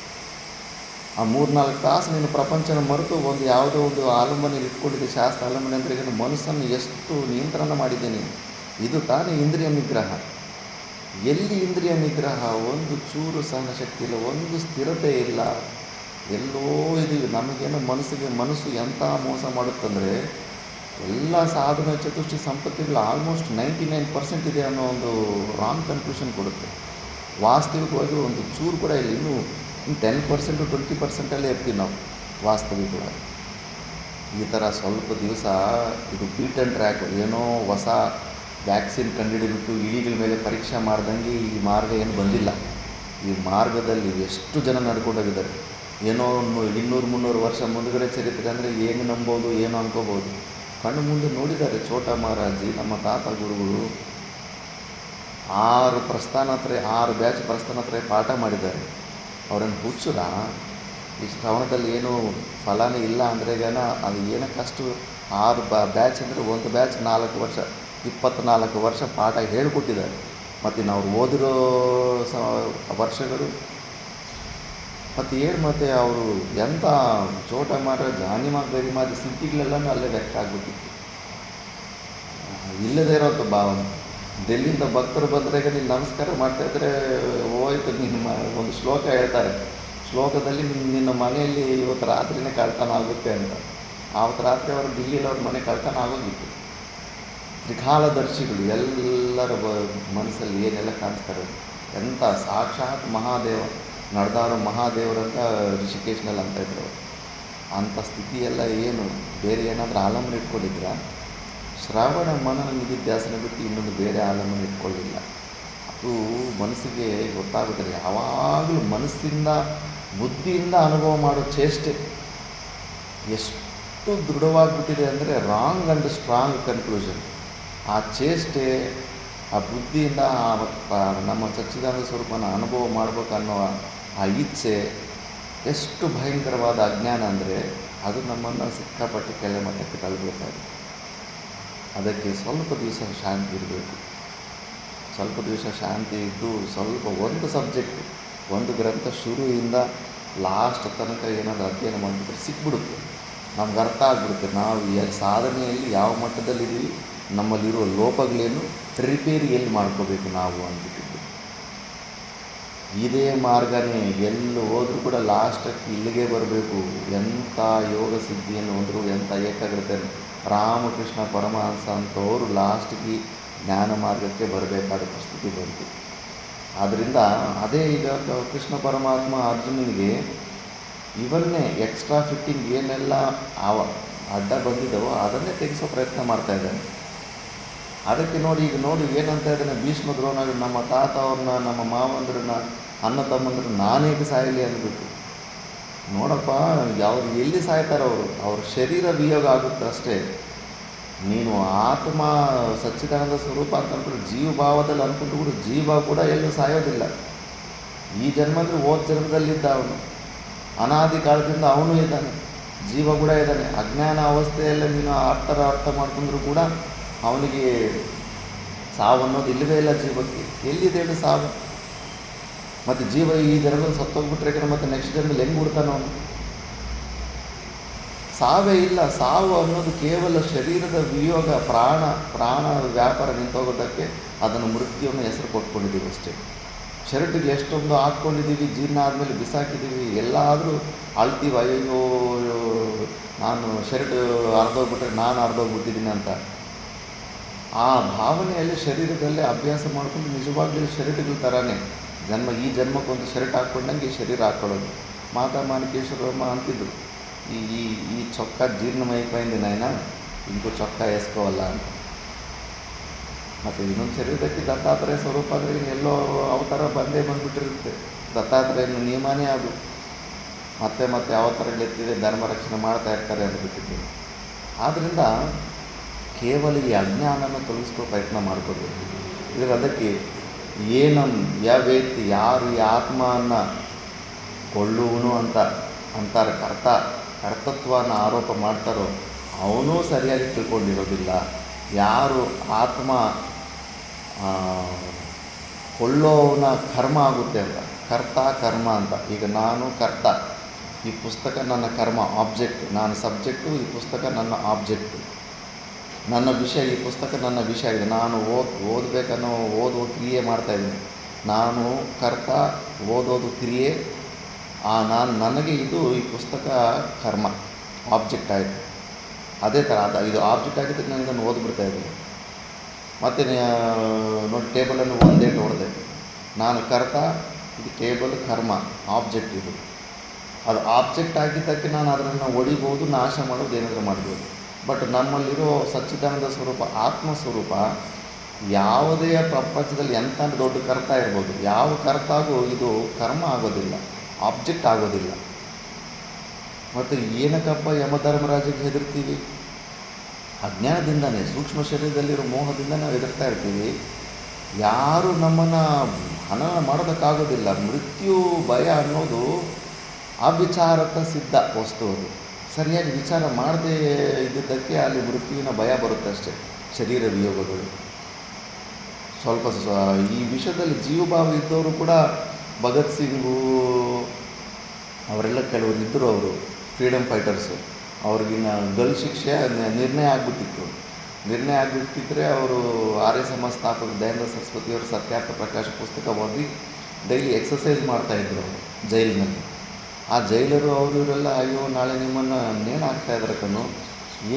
ಆ 3-4 ತಾಸು ನೀನು ಪ್ರಪಂಚನ ಮರೆತು ಒಂದು ಯಾವುದೋ ಒಂದು ಆಲಂಬನೆ ಇಟ್ಕೊಂಡಿದ್ದೆ, ಶಾಸ್ತ್ರ ಆಲಂಬನೆ ಅಂದರೆ ಈಗ ಮನಸ್ಸನ್ನು ಎಷ್ಟು ನಿಯಂತ್ರಣ ಮಾಡಿದ್ದೇನೆ. ಇದು ತಾನೇ ಇಂದ್ರಿಯ ನಿಗ್ರಹ. ಎಲ್ಲಿ ಇಂದ್ರಿಯ ನಿಗ್ರಹ? ಒಂದು ಚೂರು ಸಹನ ಶಕ್ತಿ ಇಲ್ಲ, ಒಂದು ಸ್ಥಿರತೆ ಇಲ್ಲ, ಎಲ್ಲೋ ಇದೀವಿ. ನಮಗೇನೋ ಮನಸ್ಸು ಎಂಥ ಮೋಸ ಮಾಡುತ್ತಂದರೆ, ಎಲ್ಲ ಸಾಧನ ಚತುಷ್ಟಿ ಸಂಪತ್ತಿಗಳು ಆಲ್ಮೋಸ್ಟ್ 99% ಇದೆ ಅನ್ನೋ ಒಂದು ರಾಂಗ್ ಕನ್ಕ್ಲೂಷನ್ ಕೊಡುತ್ತೆ. ವಾಸ್ತವಿಕವಾಗಿ ಒಂದು ಚೂರು ಕೂಡ ಇಲ್ಲ, ಇನ್ನೂ 10% 20%ಅಲ್ಲೇ ಇರ್ತೀವಿ ನಾವು ವಾಸ್ತವಿಕವಾಗಿ. ಈ ಥರ ಸ್ವಲ್ಪ ದಿವಸ ಇದು ಬೀಟ್ ಆ್ಯಂಡ್ ಟ್ರ್ಯಾಕ್, ಏನೋ ಹೊಸ ವ್ಯಾಕ್ಸಿನ್ ಕಂಡುಹಿಡಿಬಿಟ್ಟು ಇಲಿಗಳ ಮೇಲೆ ಪರೀಕ್ಷೆ ಮಾಡ್ದಂಗೆ ಈ ಮಾರ್ಗ ಏನು ಬಂದಿಲ್ಲ. ಈ ಮಾರ್ಗದಲ್ಲಿ ಎಷ್ಟು ಜನ ನಡ್ಕೊಂಡೋಗಿದ್ದಾರೆ. ಏನೋ 200-300 ವರ್ಷ ಮುಂದುಗಡೆ ಚರಿತ್ರೆ ಅಂದರೆ ಏನು ನಂಬೋದು, ಏನು ಅನ್ಕೋಬೋದು. ಕಣ್ಣು ಮುಂದೆ ನೋಡಿದ್ದಾರೆ. ಛೋಟ ಮಹಾರಾಜಿ, ನಮ್ಮ ತಾತ ಗುರುಗಳು 6 ಬ್ಯಾಚ್ ಪ್ರಸ್ಥಾನತ್ರಯ ಪಾಠ ಮಾಡಿದ್ದಾರೆ. ಅವರನ್ನು ಹುಚ್ಚುರ ಈ ಶ್ರವಣದಲ್ಲಿ ಏನು ಫಲನೇ ಇಲ್ಲ ಅಂದರೆ ಅದು ಏನಕ್ಕಷ್ಟು 6 ಬ್ಯಾಚ್ ಅಂದರೆ ಒಂದು ಬ್ಯಾಚ್ 4 ವರ್ಷ, 24 ವರ್ಷ ಪಾಠ ಹೇಳಿಕೊಟ್ಟಿದ್ದಾರೆ. ಮತ್ತು ಇನ್ನು ಅವ್ರು ಓದಿರೋ ವರ್ಷಗಳು ಮತ್ತು ಮತ್ತು ಅವರು ಎಂಥ ಛೋಟ ಮಹಾರಾಜ್ ಅನಿಮ ಗರಿಮಾದ ಸಿದ್ಧಿಗಳೆಲ್ಲನೂ ಅಲ್ಲೇ ವ್ಯಕ್ತ ಆಗಿಬಿಟ್ಟಿತ್ತು. ಇಲ್ಲದೇ ಇರೋದು ಡೆಲ್ಲಿಯಿಂದ ಭಕ್ತರು ಬಂದರೆ ನೀನು ನಮಸ್ಕಾರ ಮಾಡ್ತಾಯಿದ್ರೆ ಹೋಯ್ತು. ಒಂದು ಶ್ಲೋಕ ಹೇಳ್ತಾರೆ, ಶ್ಲೋಕದಲ್ಲಿ ನಿನ್ನ ಮನೆಯಲ್ಲಿ ಇವತ್ತು ರಾತ್ರಿನೇ ಕಳ್ತನ ಆಗುತ್ತೆ ಅಂತ. ಆವತ್ತು ರಾತ್ರಿ ಅವರು ದಿಲ್ಲಿಯಲ್ಲಿ ಅವ್ರ ಮನೆ ಕಳ್ತನ ಆಗೋಗಿತ್ತು. ತ್ರಿಕಾಲದರ್ಶಿಗಳು ಎಲ್ಲರ ಮನಸ್ಸಲ್ಲಿ ಏನೆಲ್ಲ ಕಾಣಿಸ್ತಾರೆ. ಎಂಥ ಸಾಕ್ಷಾತ್ ಮಹಾದೇವ ನಡೆದಾರೋ ಮಹಾದೇವರಂತ ಋಷಿಕೇಶ್ನಲ್ಲಿ ಅಂತ ಇದ್ರು. ಅಂಥ ಸ್ಥಿತಿಯೆಲ್ಲ ಏನು ಬೇರೆ ಏನಾದರೂ ಆಲಂಬನೆ ಇಟ್ಕೊಂಡಿದ್ರ? ಶ್ರವಣ ಮನನ ನಿಧಿಧ್ಯಾಸನ ಬಿಟ್ಟು ಇನ್ನೊಂದು ಬೇರೆ ಆಲಂಬನೆ ಇಟ್ಕೊಳ್ಳಿಲ್ಲ. ಅದು ಮನಸ್ಸಿಗೆ ಗೊತ್ತಾಗುತ್ತದೆ. ಯಾವಾಗಲೂ ಮನಸ್ಸಿಂದ ಬುದ್ಧಿಯಿಂದ ಅನುಭವ ಮಾಡೋ ಚೇಷ್ಟೆ ಎಷ್ಟು ದೃಢವಾಗಿಬಿಟ್ಟಿದೆ ಅಂದರೆ ರಾಂಗ್ ಆ್ಯಂಡ್ ಸ್ಟ್ರಾಂಗ್ ಕನ್ಕ್ಲೂಷನ್. ಆ ಚೇಷ್ಟೆ, ಆ ಬುದ್ಧಿಯಿಂದ ನಮ್ಮ ಸಚ್ಚಿದಾನಂದ ಸ್ವರೂಪನ ಅನುಭವ ಮಾಡಬೇಕನ್ನೋ ಆ ಇಚ್ಛೆ ಎಷ್ಟು ಭಯಂಕರವಾದ ಅಜ್ಞಾನ ಅಂದರೆ ಅದು ನಮ್ಮನ್ನು ಸಿಕ್ಕಾಪಟ್ಟೆ ಕೆಳ ಮಟ್ಟಕ್ಕೆ ತಳ್ಳಬೇಕಾಗುತ್ತೆ. ಅದಕ್ಕೆ ಸ್ವಲ್ಪ ದಿವಸ ಶಾಂತಿ ಇರಬೇಕು. ಸ್ವಲ್ಪ ದಿವಸ ಶಾಂತಿ ಇದ್ದು ಒಂದು ಸಬ್ಜೆಕ್ಟ್, ಒಂದು ಗ್ರಂಥ ಶುರುವಿಂದ ಲಾಸ್ಟ್ ತನಕ ಏನಾದರೂ ಅಧ್ಯಯನ ಮಾಡಿಬಿಟ್ರೆ ಸಿಕ್ಬಿಡುತ್ತೆ. ನಮ್ಗೆ ಅರ್ಥ ಆಗ್ಬಿಡುತ್ತೆ ನಾವು ಸಾಧನೆಯಲ್ಲಿ ಯಾವ ಮಟ್ಟದಲ್ಲಿದ್ದೀವಿ, ನಮ್ಮಲ್ಲಿರುವ ಲೋಪಗಳೇನು, ರಿಪೇರಿ ಎಲ್ಲಿ ಮಾಡ್ಕೋಬೇಕು ನಾವು ಅಂದ್ಬಿಟ್ಟಿದ್ದು. ಇದೇ ಮಾರ್ಗನೇ ಎಲ್ಲಿ ಹೋದರೂ ಕೂಡ ಲಾಸ್ಟಕ್ಕೆ ಇಲ್ಲಿಗೆ ಬರಬೇಕು. ಎಂಥ ಯೋಗ ಸಿದ್ಧಿಯನ್ನು ಹೊಂದರು, ಎಂಥ ಏಕಾಗ್ರತೆ. ರಾಮಕೃಷ್ಣ ಪರಮಹಂಸ ಅಂಥವರು ಲಾಸ್ಟಿಗೆ ಜ್ಞಾನ ಮಾರ್ಗಕ್ಕೆ ಬರಬೇಕಾದ ಪರಿಸ್ಥಿತಿ ಬಂತು. ಆದ್ದರಿಂದ ಅದೇ ಈಗ ಕೃಷ್ಣ ಪರಮಾತ್ಮ ಅರ್ಜುನನಿಗೆ ಇವನ್ನೇ ಎಕ್ಸ್ಟ್ರಾ ಫಿಟ್ಟಿಂಗ್ ಏನೆಲ್ಲ ಅಡ್ಡ ಬಂದಿದ್ದವೋ ಅದನ್ನೇ ತೆಗೆಸೋ ಪ್ರಯತ್ನ ಮಾಡ್ತಾಯಿದ್ದಾನೆ. ಅದಕ್ಕೆ ನೋಡಿ ಈಗ ನೋಡಿ ಏನಂತ ಇದ್ದಾನೆ ಭೀಷ್ಮ ದ್ರೋಣರು, ನಮ್ಮ ತಾತ ಅವ್ರನ್ನ, ನಮ್ಮ ಮಾವಂದ್ರನ್ನ, ಅಣ್ಣ ತಮ್ಮಂದ್ರನ್ನ ನಾನೇಗೆ ಸಾಯಲಿ ಅಂದ್ಬಿಟ್ಟು. ನೋಡಪ್ಪ, ಅವ್ರು ಎಲ್ಲಿ ಸಾಯ್ತಾರೆ, ಅವ್ರ ಶರೀರ ವಿಯೋಗ ಆಗುತ್ತೆ ಅಷ್ಟೇ. ನೀನು ಆತ್ಮ ಸಚ್ಚಿದಾನಂದ ಸ್ವರೂಪ ಅಂತ ಅಂದ್ಬಿಟ್ಟು ಜೀವಭಾವದಲ್ಲಿ ಅಂದ್ಬಿಟ್ಟು ಕೂಡ ಜೀವ ಕೂಡ ಎಲ್ಲೂ ಸಾಯೋದಿಲ್ಲ. ಈ ಜನ್ಮ ಅಂದರೆ ಹೋದ ಜನ್ಮದಲ್ಲಿದ್ದ ಅವನು, ಅನಾದಿ ಕಾಲದಿಂದ ಅವನು ಇದ್ದಾನೆ, ಜೀವ ಕೂಡ ಇದ್ದಾನೆ. ಅಜ್ಞಾನ ಅವಸ್ಥೆಯಲ್ಲೇ ನೀನು ಅರ್ಥ ಮಾಡ್ಕೊಂಡ್ರೂ ಕೂಡ ಅವನಿಗೆ ಸಾವು ಅನ್ನೋದು ಇಲ್ಲವೇ ಇಲ್ಲ ಜೀವಕ್ಕೆ. ಎಲ್ಲಿದೆ ಹೇಳಿ ಸಾವು? ಮತ್ತು ಜೀವ ಈ ಜನ್ಮದಲ್ಲಿ ಸತ್ತೋಗ್ಬಿಟ್ರೆ ಮತ್ತು ನೆಕ್ಸ್ಟ್ ಜನ್ಮದಲ್ಲಿ ಹೆಂಗೆ ಬಿಡ್ತಾನೆ ಅವನು? ಸಾವೇ ಇಲ್ಲ. ಸಾವು ಅನ್ನೋದು ಕೇವಲ ಶರೀರದ ವಿಯೋಗ, ಪ್ರಾಣ ವ್ಯಾಪಾರ ನಿಂತೋಗೋದಕ್ಕೆ ಅದನ್ನು ಮೃತ್ಯುವನ್ನು ಹೆಸರು ಕೊಟ್ಕೊಂಡಿದ್ದೀವಿ ಅಷ್ಟೇ. ಶರ್ಟಿಗೆ ಎಷ್ಟೊಂದು ಹಾಕ್ಕೊಂಡಿದ್ದೀವಿ, ಜೀರ್ಣ ಆದಮೇಲೆ ಬಿಸಾಕಿದ್ದೀವಿ. ಎಲ್ಲಾದರೂ ಅಳ್ತೀವಿ, ಅಯ್ಯೋ ನಾನು ಶರ್ಟ್ ಅರ್ಧೋಗ್ಬಿಟ್ರೆ ನಾನು ಅರ್ಧೋಗ್ಬಿಟ್ಟಿದ್ದೀನಿ ಅಂತ. ಆ ಭಾವನೆಯಲ್ಲಿ ಶರೀರದಲ್ಲೇ ಅಭ್ಯಾಸ ಮಾಡಿಕೊಂಡು ನಿಜವಾಗ್ಲೂ ಶರ್ಟ್ಗಳ ಥರನೇ ಈ ಜನ್ಮಕ್ಕೊಂದು ಶರ್ಟ್ ಹಾಕ್ಕೊಂಡಂಗೆ ಈ ಶರೀರ ಹಾಕ್ಕೊಳ್ಳೋದು. ಮಾತಾ ಮಾಣಿಕೇಶ್ವರಮ್ಮ ಅಂತಿದ್ರು, ಈ ಚೊಕ್ಕ ಜೀರ್ಣಮಯಪೈಂದ ನಾಯನ ಇಂಕೂ ಚೊಕ್ಕ ಎಸ್ಕೋವಲ್ಲ ಅಂತ. ಮತ್ತು ಇನ್ನೊಂದು ಶರೀರದಕ್ಕೆ ದತ್ತಾತ್ರೇಯ ಸ್ವರೂಪ ಅಂದರೆ ಎಲ್ಲೋ ಅವತಾರ ಬಂದ್ಬಿಟ್ಟಿರುತ್ತೆ. ದತ್ತಾತ್ರೇಯನ ನಿಯಮನೇ ಅದು. ಮತ್ತೆ ಮತ್ತೆ ಅವತಾರಗಳೆತ್ತಿದೆ, ಧರ್ಮ ರಕ್ಷಣೆ ಮಾಡ್ತಾ ಇರ್ತಾರೆ ಅಂದ್ಬಿಟ್ಟಿದ್ದೀವಿ. ಆದ್ದರಿಂದ ಕೇವಲ ಈ ಅಜ್ಞಾನನ ತೊಲಗಿಸ್ಕೋ ಪ್ರಯತ್ನ ಮಾಡ್ಕೋಬೇಕು. ಇದರ ಅದಕ್ಕೆ ಏನಂ ಯಾವೇತಿ, ಯಾರು ಈ ಆತ್ಮವನ್ನು ಕೊಳ್ಳುವನು ಅಂತಾರೆ, ಕರ್ತತ್ವನ ಆರೋಪ ಮಾಡ್ತಾರೋ ಅವನೂ ಸರಿಯಾಗಿ ತಿಳ್ಕೊಂಡಿರೋದಿಲ್ಲ. ಯಾರು ಆತ್ಮ ಕೊಳ್ಳೋವನ ಕರ್ಮ ಆಗುತ್ತೆ ಅಂತ, ಕರ್ಮ ಅಂತ. ಈಗ ನಾನು ಕರ್ತ, ಈ ಪುಸ್ತಕ ನನ್ನ ಕರ್ಮ, ಆಬ್ಜೆಕ್ಟ್, ನಾನು ಸಬ್ಜೆಕ್ಟು, ಈ ಪುಸ್ತಕ ನನ್ನ ಆಬ್ಜೆಕ್ಟು, ನನ್ನ ವಿಷಯ, ಈ ಪುಸ್ತಕ ನನ್ನ ವಿಷಯ ಇದೆ. ನಾನು ಓದಬೇಕನ್ನೋ ಓದೋ ಕ್ರಿಯೆ ಮಾಡ್ತಾಯಿದ್ದೀನಿ. ನಾನು ಕರ್ತ, ಓದೋದು ಕ್ರಿಯೆ. ನನಗೆ ಈ ಪುಸ್ತಕ ಕರ್ಮ, ಆಬ್ಜೆಕ್ಟ್ ಆಯಿತು. ಅದೇ ಥರ ಇದು ಆಬ್ಜೆಕ್ಟ್ ಆಗಿದ್ದಕ್ಕೆ ನಾನು ಇದನ್ನು ಓದ್ಬಿಡ್ತಾಯಿದ್ದೀನಿ. ಮತ್ತು ನೋಡಿ, ಟೇಬಲನ್ನು ಒಂದೇ ಹೊಡೆದೆ, ನಾನು ಕರ್ತ, ಇದು ಟೇಬಲ್ ಕರ್ಮ, ಆಬ್ಜೆಕ್ಟ್ ಇದು. ಅದು ಆಬ್ಜೆಕ್ಟ್ ಆಗಿದ್ದಕ್ಕೆ ನಾನು ಅದನ್ನು ಹೊಡಿಬೋದು, ನಾಶ ಮಾಡೋದು, ಏನಾದರೂ ಮಾಡ್ಬೋದು. ಬಟ್ ನಮ್ಮಲ್ಲಿರೋ ಸಚ್ಚಿದಾನಂದ ಸ್ವರೂಪ, ಆತ್ಮಸ್ವರೂಪ ಯಾವುದೇ ಪ್ರಪಂಚದಲ್ಲಿ ಎಂಥ ದೊಡ್ಡ ಕರ್ತ ಇರ್ಬೋದು, ಯಾವ ಕರ್ತಾಗೂ ಇದು ಕರ್ಮ ಆಗೋದಿಲ್ಲ, ಆಬ್ಜೆಕ್ಟ್ ಆಗೋದಿಲ್ಲ. ಮತ್ತು ಏನಕ್ಕಪ್ಪ ಯಮಧರ್ಮರಾಜಿಗೆ ಹೆದರ್ತೀವಿ? ಅಜ್ಞಾನದಿಂದನೇ, ಸೂಕ್ಷ್ಮ ಶರೀರದಲ್ಲಿರೋ ಮೋಹದಿಂದ ನಾವು ಹೆದರ್ತಾ ಇರ್ತೀವಿ. ಯಾರು ನಮ್ಮನ್ನು ಹನನ ಮಾಡೋದಕ್ಕಾಗೋದಿಲ್ಲ. ಮೃತ್ಯು ಭಯ ಅನ್ನೋದು ಅವಿಚಾರಕ ಸಿದ್ಧ ವಸ್ತು. ಅದು ಸರಿಯಾಗಿ ವಿಚಾರ ಮಾಡದೇ ಇದ್ದಿದ್ದಕ್ಕೆ ಅಲ್ಲಿ ಮೃತ್ಯುವಿನ ಭಯ ಬರುತ್ತೆ ಅಷ್ಟೇ. ಶರೀರ ವಿಯೋಗಗಳು ಸ್ವಲ್ಪ ಈ ವಿಷಯದಲ್ಲಿ ಜೀವಭಾವ ಇದ್ದವರು ಕೂಡ, ಭಗತ್ ಸಿಂಗು ಅವರೆಲ್ಲ ಕೆಲವರು ಇದ್ದರು, ಅವರು ಫ್ರೀಡಮ್ ಫೈಟರ್ಸು. ಅವ್ರಿಗಿನ್ನ ಗಲ್ ಶಿಕ್ಷೆ ನಿರ್ಣಯ ಆಗಿಬಿಟ್ಟಿದ್ರೆ ಅವರು ಆರ್ಯ ಸಮಾಜ ಸ್ಥಾಪಕ ದಯಾನಂದ ಸರಸ್ವತಿಯವರು ಸತ್ಯಾರ್ಥ ಪ್ರಕಾಶ ಪುಸ್ತಕ ಓದಿ ಡೈಲಿ ಎಕ್ಸಸೈಸ್ ಮಾಡ್ತಾಯಿದ್ರು ಅವರು ಜೈಲಿನಲ್ಲಿ. ಆ ಜೈಲರು ಇವರೆಲ್ಲ, ಅಯ್ಯೋ ನಾಳೆ ನಿಮ್ಮನ್ನು ನೇಣು ಹಾಕ್ತಾಯಿದ್ದಾರೆ ಕಣ್ಣು,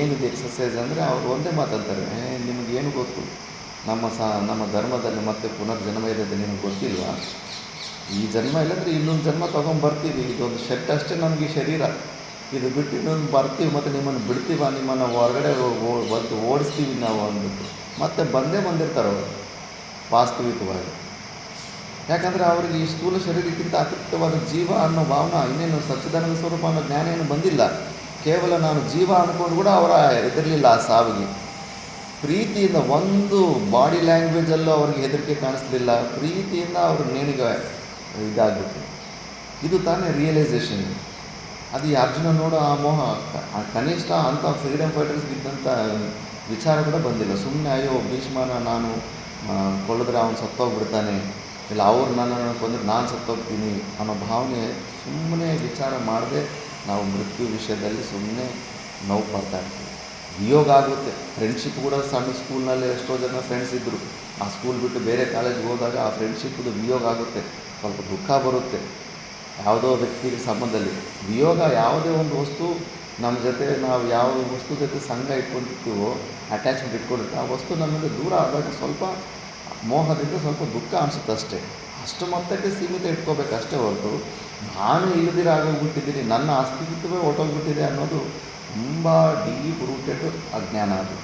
ಏನಿದೆ ಎಕ್ಸಸೈಸ್ ಅಂದರೆ ಅವ್ರು ಒಂದೇ ಮಾತಂತಾರೆ, ನಿಮಗೇನು ಗೊತ್ತು, ನಮ್ಮ ಧರ್ಮದಲ್ಲಿ ಮತ್ತೆ ಪುನರ್ಜನ್ಮ ಇದೆ ಅಂತ ನಿಮಗೆ ಗೊತ್ತಿಲ್ವಾ? ಈ ಜನ್ಮ ಇಲ್ಲಾಂದರೆ ಇನ್ನೊಂದು ಜನ್ಮ ತೊಗೊಂಬರ್ತೀವಿ, ಇದೊಂದು ಶೆಟ್ ಅಷ್ಟೇ ನಮಗೆ ಶರೀರ, ಇದು ಬಿಟ್ಟು ಇನ್ನೊಂದು ಬರ್ತೀವಿ, ಮತ್ತು ನಿಮ್ಮನ್ನು ಬಿಡ್ತೀವ, ನಿಮ್ಮನ್ನು ಹೊರಗಡೆ ಓಡಿಸ್ತೀವಿ ನಾವು ಅಂದ್ಬಿಟ್ಟು ಮತ್ತೆ ಬಂದಿರ್ತಾರೆ ಅವರು ವಾಸ್ತವಿಕವಾಗಿ. ಯಾಕಂದರೆ ಅವರಿಗೆ ಈ ಸ್ಥೂಲ ಶರೀರಕ್ಕಿಂತ ಅತಿರಿಕ್ತವಾದ ಜೀವ ಅನ್ನೋ ಭಾವನೆ, ಇನ್ನೇನು ಸಚ್ಚಿದಾನಂದ ಸ್ವರೂಪ ಅನ್ನೋ ಜ್ಞಾನ ಏನು ಬಂದಿಲ್ಲ. ಕೇವಲ ನಾನು ಜೀವ ಅಂದ್ಕೊಂಡು ಕೂಡ ಅವರ ಹೆದರಲಿಲ್ಲ ಆ ಸಾವಿಗೆ. ಪ್ರೀತಿಯಿಂದ ಒಂದು ಬಾಡಿ ಲ್ಯಾಂಗ್ವೇಜಲ್ಲೂ ಅವ್ರಿಗೆ ಹೆದರಿಕೆ ಕಾಣಿಸ್ಲಿಲ್ಲ. ಪ್ರೀತಿಯಿಂದ ಅವರು ನೇಣಿಗೆ ಇದಾಗಬೇಕು. ಇದು ತಾನೇ ರಿಯಲೈಸೇಷನ್. ಅದು ಈ ಅರ್ಜುನ ನೋಡೋ ಆ ಮೋಹ, ಕನಿಷ್ಠ ಅಂಥ ಫ್ರೀಡಮ್ ಫೈಟರ್ಸ್ಗಿದ್ದಂಥ ವಿಚಾರ ಕೂಡ ಬಂದಿಲ್ಲ. ಸುಮ್ಮನೆ ಅಯ್ಯೋ ಭೀಷ್ಮನ ನಾನು ಕೊಳ್ಳಿದ್ರೆ ಅವನು ಸತ್ತೋಗ್ಬಿಡ್ತಾನೆ, ಇಲ್ಲ ಅವ್ರು ನನ್ನನ್ನು ಕೊಂದರೆ ನಾನು ಸತ್ತೋಗ್ತೀನಿ ಅನ್ನೋ ಭಾವನೆ ಸುಮ್ಮನೆ ವಿಚಾರ ಮಾಡದೆ ನಾವು ಮೃತ್ಯು ವಿಷಯದಲ್ಲಿ ಸುಮ್ಮನೆ ನೋವು ಪಡ್ತಾ ಇರ್ತೀವಿ. ವಿಯೋಗ ಆಗುತ್ತೆ. ಫ್ರೆಂಡ್ಶಿಪ್ ಕೂಡ ಸಣ್ಣ ಸ್ಕೂಲ್ನಲ್ಲಿ ಎಷ್ಟೋ ಜನ ಫ್ರೆಂಡ್ಸ್ ಇದ್ದರು. ಆ ಸ್ಕೂಲ್ ಬಿಟ್ಟು ಬೇರೆ ಕಾಲೇಜ್ಗೆ ಹೋದಾಗ ಆ ಫ್ರೆಂಡ್ಶಿಪ್ದು ವಿಯೋಗ ಆಗುತ್ತೆ. ಸ್ವಲ್ಪ ದುಃಖ ಬರುತ್ತೆ. ಯಾವುದೋ ವ್ಯಕ್ತಿಗೆ ಸಂಬಂಧದಲ್ಲಿ ವಿಯೋಗ. ಯಾವುದೇ ಒಂದು ವಸ್ತು ನಮ್ಮ ಜೊತೆ ನಾವು ಯಾವ ವಸ್ತು ಜೊತೆ ಸಂಘ ಇಟ್ಕೊಂಡಿರ್ತೀವೋ, ಅಟ್ಯಾಚ್ಮೆಂಟ್ ಇಟ್ಕೊಂಡಿರ್ತೀವಿ, ಆ ವಸ್ತು ನಮ್ಮಿಂದ ದೂರ ಆದಾಗ ಸ್ವಲ್ಪ ಮೋಹದಿಂದ ಸ್ವಲ್ಪ ದುಃಖ ಅನಿಸುತ್ತೆ ಅಷ್ಟೇ. ಅಷ್ಟು ಮಟ್ಟಕ್ಕೆ ಸೀಮಿತ ಇಟ್ಕೋಬೇಕು ಅಷ್ಟೇ ಹೊರತು ನಾನು ಇಲ್ಲದಿರ ಆಗೋಗ್ಬಿಟ್ಟಿದ್ದೀನಿ, ನನ್ನ ಅಸ್ತಿತ್ವವೇ ಹೊರಟೋಗ್ಬಿಟ್ಟಿದೆ ಅನ್ನೋದು ತುಂಬ ಡೀಪ್ ರೂಟೆಡ್ ಅಜ್ಞಾನ ಅದು.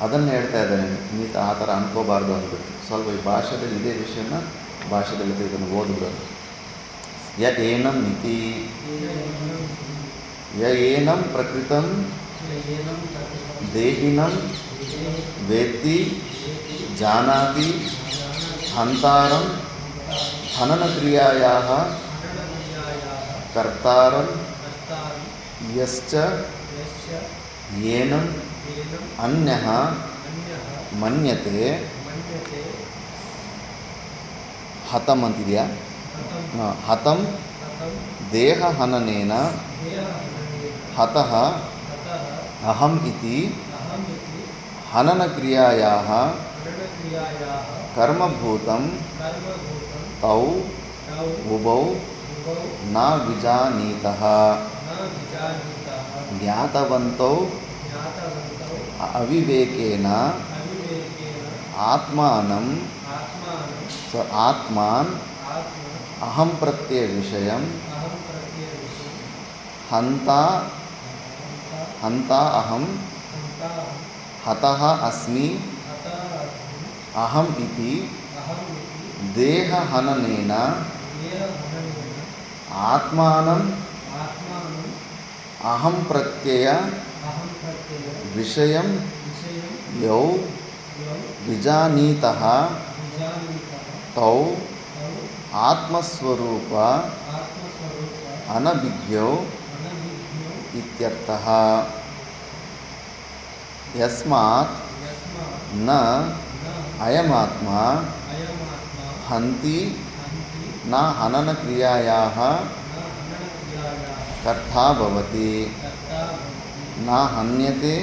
ಅದನ್ನು ಹೇಳ್ತಾ ಇದ್ದಾನೆ. ನೀ ಆ ಥರ ಅನ್ಕೋಬಾರ್ದು ಅಂದ್ಬಿಟ್ಟು ಸ್ವಲ್ಪ ಈ ಭಾಷೆದಲ್ಲಿ ಇದೇ ವಿಷಯನ ಭಾಷೆದಲ್ಲಿ ಇದನ್ನು ಓದ್ಬಿಡೋದು. ಯ ಏನಂ ಇತಿ ಯ ಏನಂ ಪ್ರಕೃತಂ ದೇಹಿನಂ ವೇತ್ತಿ ಜಾನಾತಿ ಹಂತಾರಂ ಹನನಕ್ರಿಯಾಯಾಃ ಕರ್ತಾರಂ ಯಶ್ಚ ಏನಂ ಅನ್ಯಃ ಮನ್ಯತೆ ಹತಂ ಅಂತಿದೆಯಾ? ಹತಂ ದೇಹ ಹನನೇನ ಹತಃ ಅಹಂ ಇತಿ ಹನನಕ್ರಿಯಾಯಾಃ ಕರ್ಮಭೂತಂ ತೌ ಉಭೌ ನ ವಿಜಾನೀತಃ ಜ್ಞಾತವಂತೌ ಅವಿವೇಕೇನ ಆತ್ಮಾನಂ ಆತ್ಮಾನ್ ಅಹಂ ಪ್ರತ್ಯಯ ವಿಷಯಂ ಹಂತಾ ಅಹಂ ಹತಃ ಅಸ್ಮಿ ಅಹಂ ಇತಿ ದೇಹ ಹನನೇನ ಆತ್ಮಾನಂ ಅಹಂ ಪ್ರತ್ಯಯ ವಿಷಯಂ ಯೌ ವಿಜಾನೀತಃ ತೌ ಆತ್ಮಸ್ವರೂಪ ಅನಭಿಜ್ಞೌ ಇತ್ಯರ್ಥಃ. ಯಸ್ಮಾತ್ ನ ಅಯಮಾತ್ಮ ಹಂತಿ ನ ಹನನಕ್ರಿಯಾಯಾಃ ಕರ್ತಾ ಭವತಿ ನ ಹನ್ಯತೆ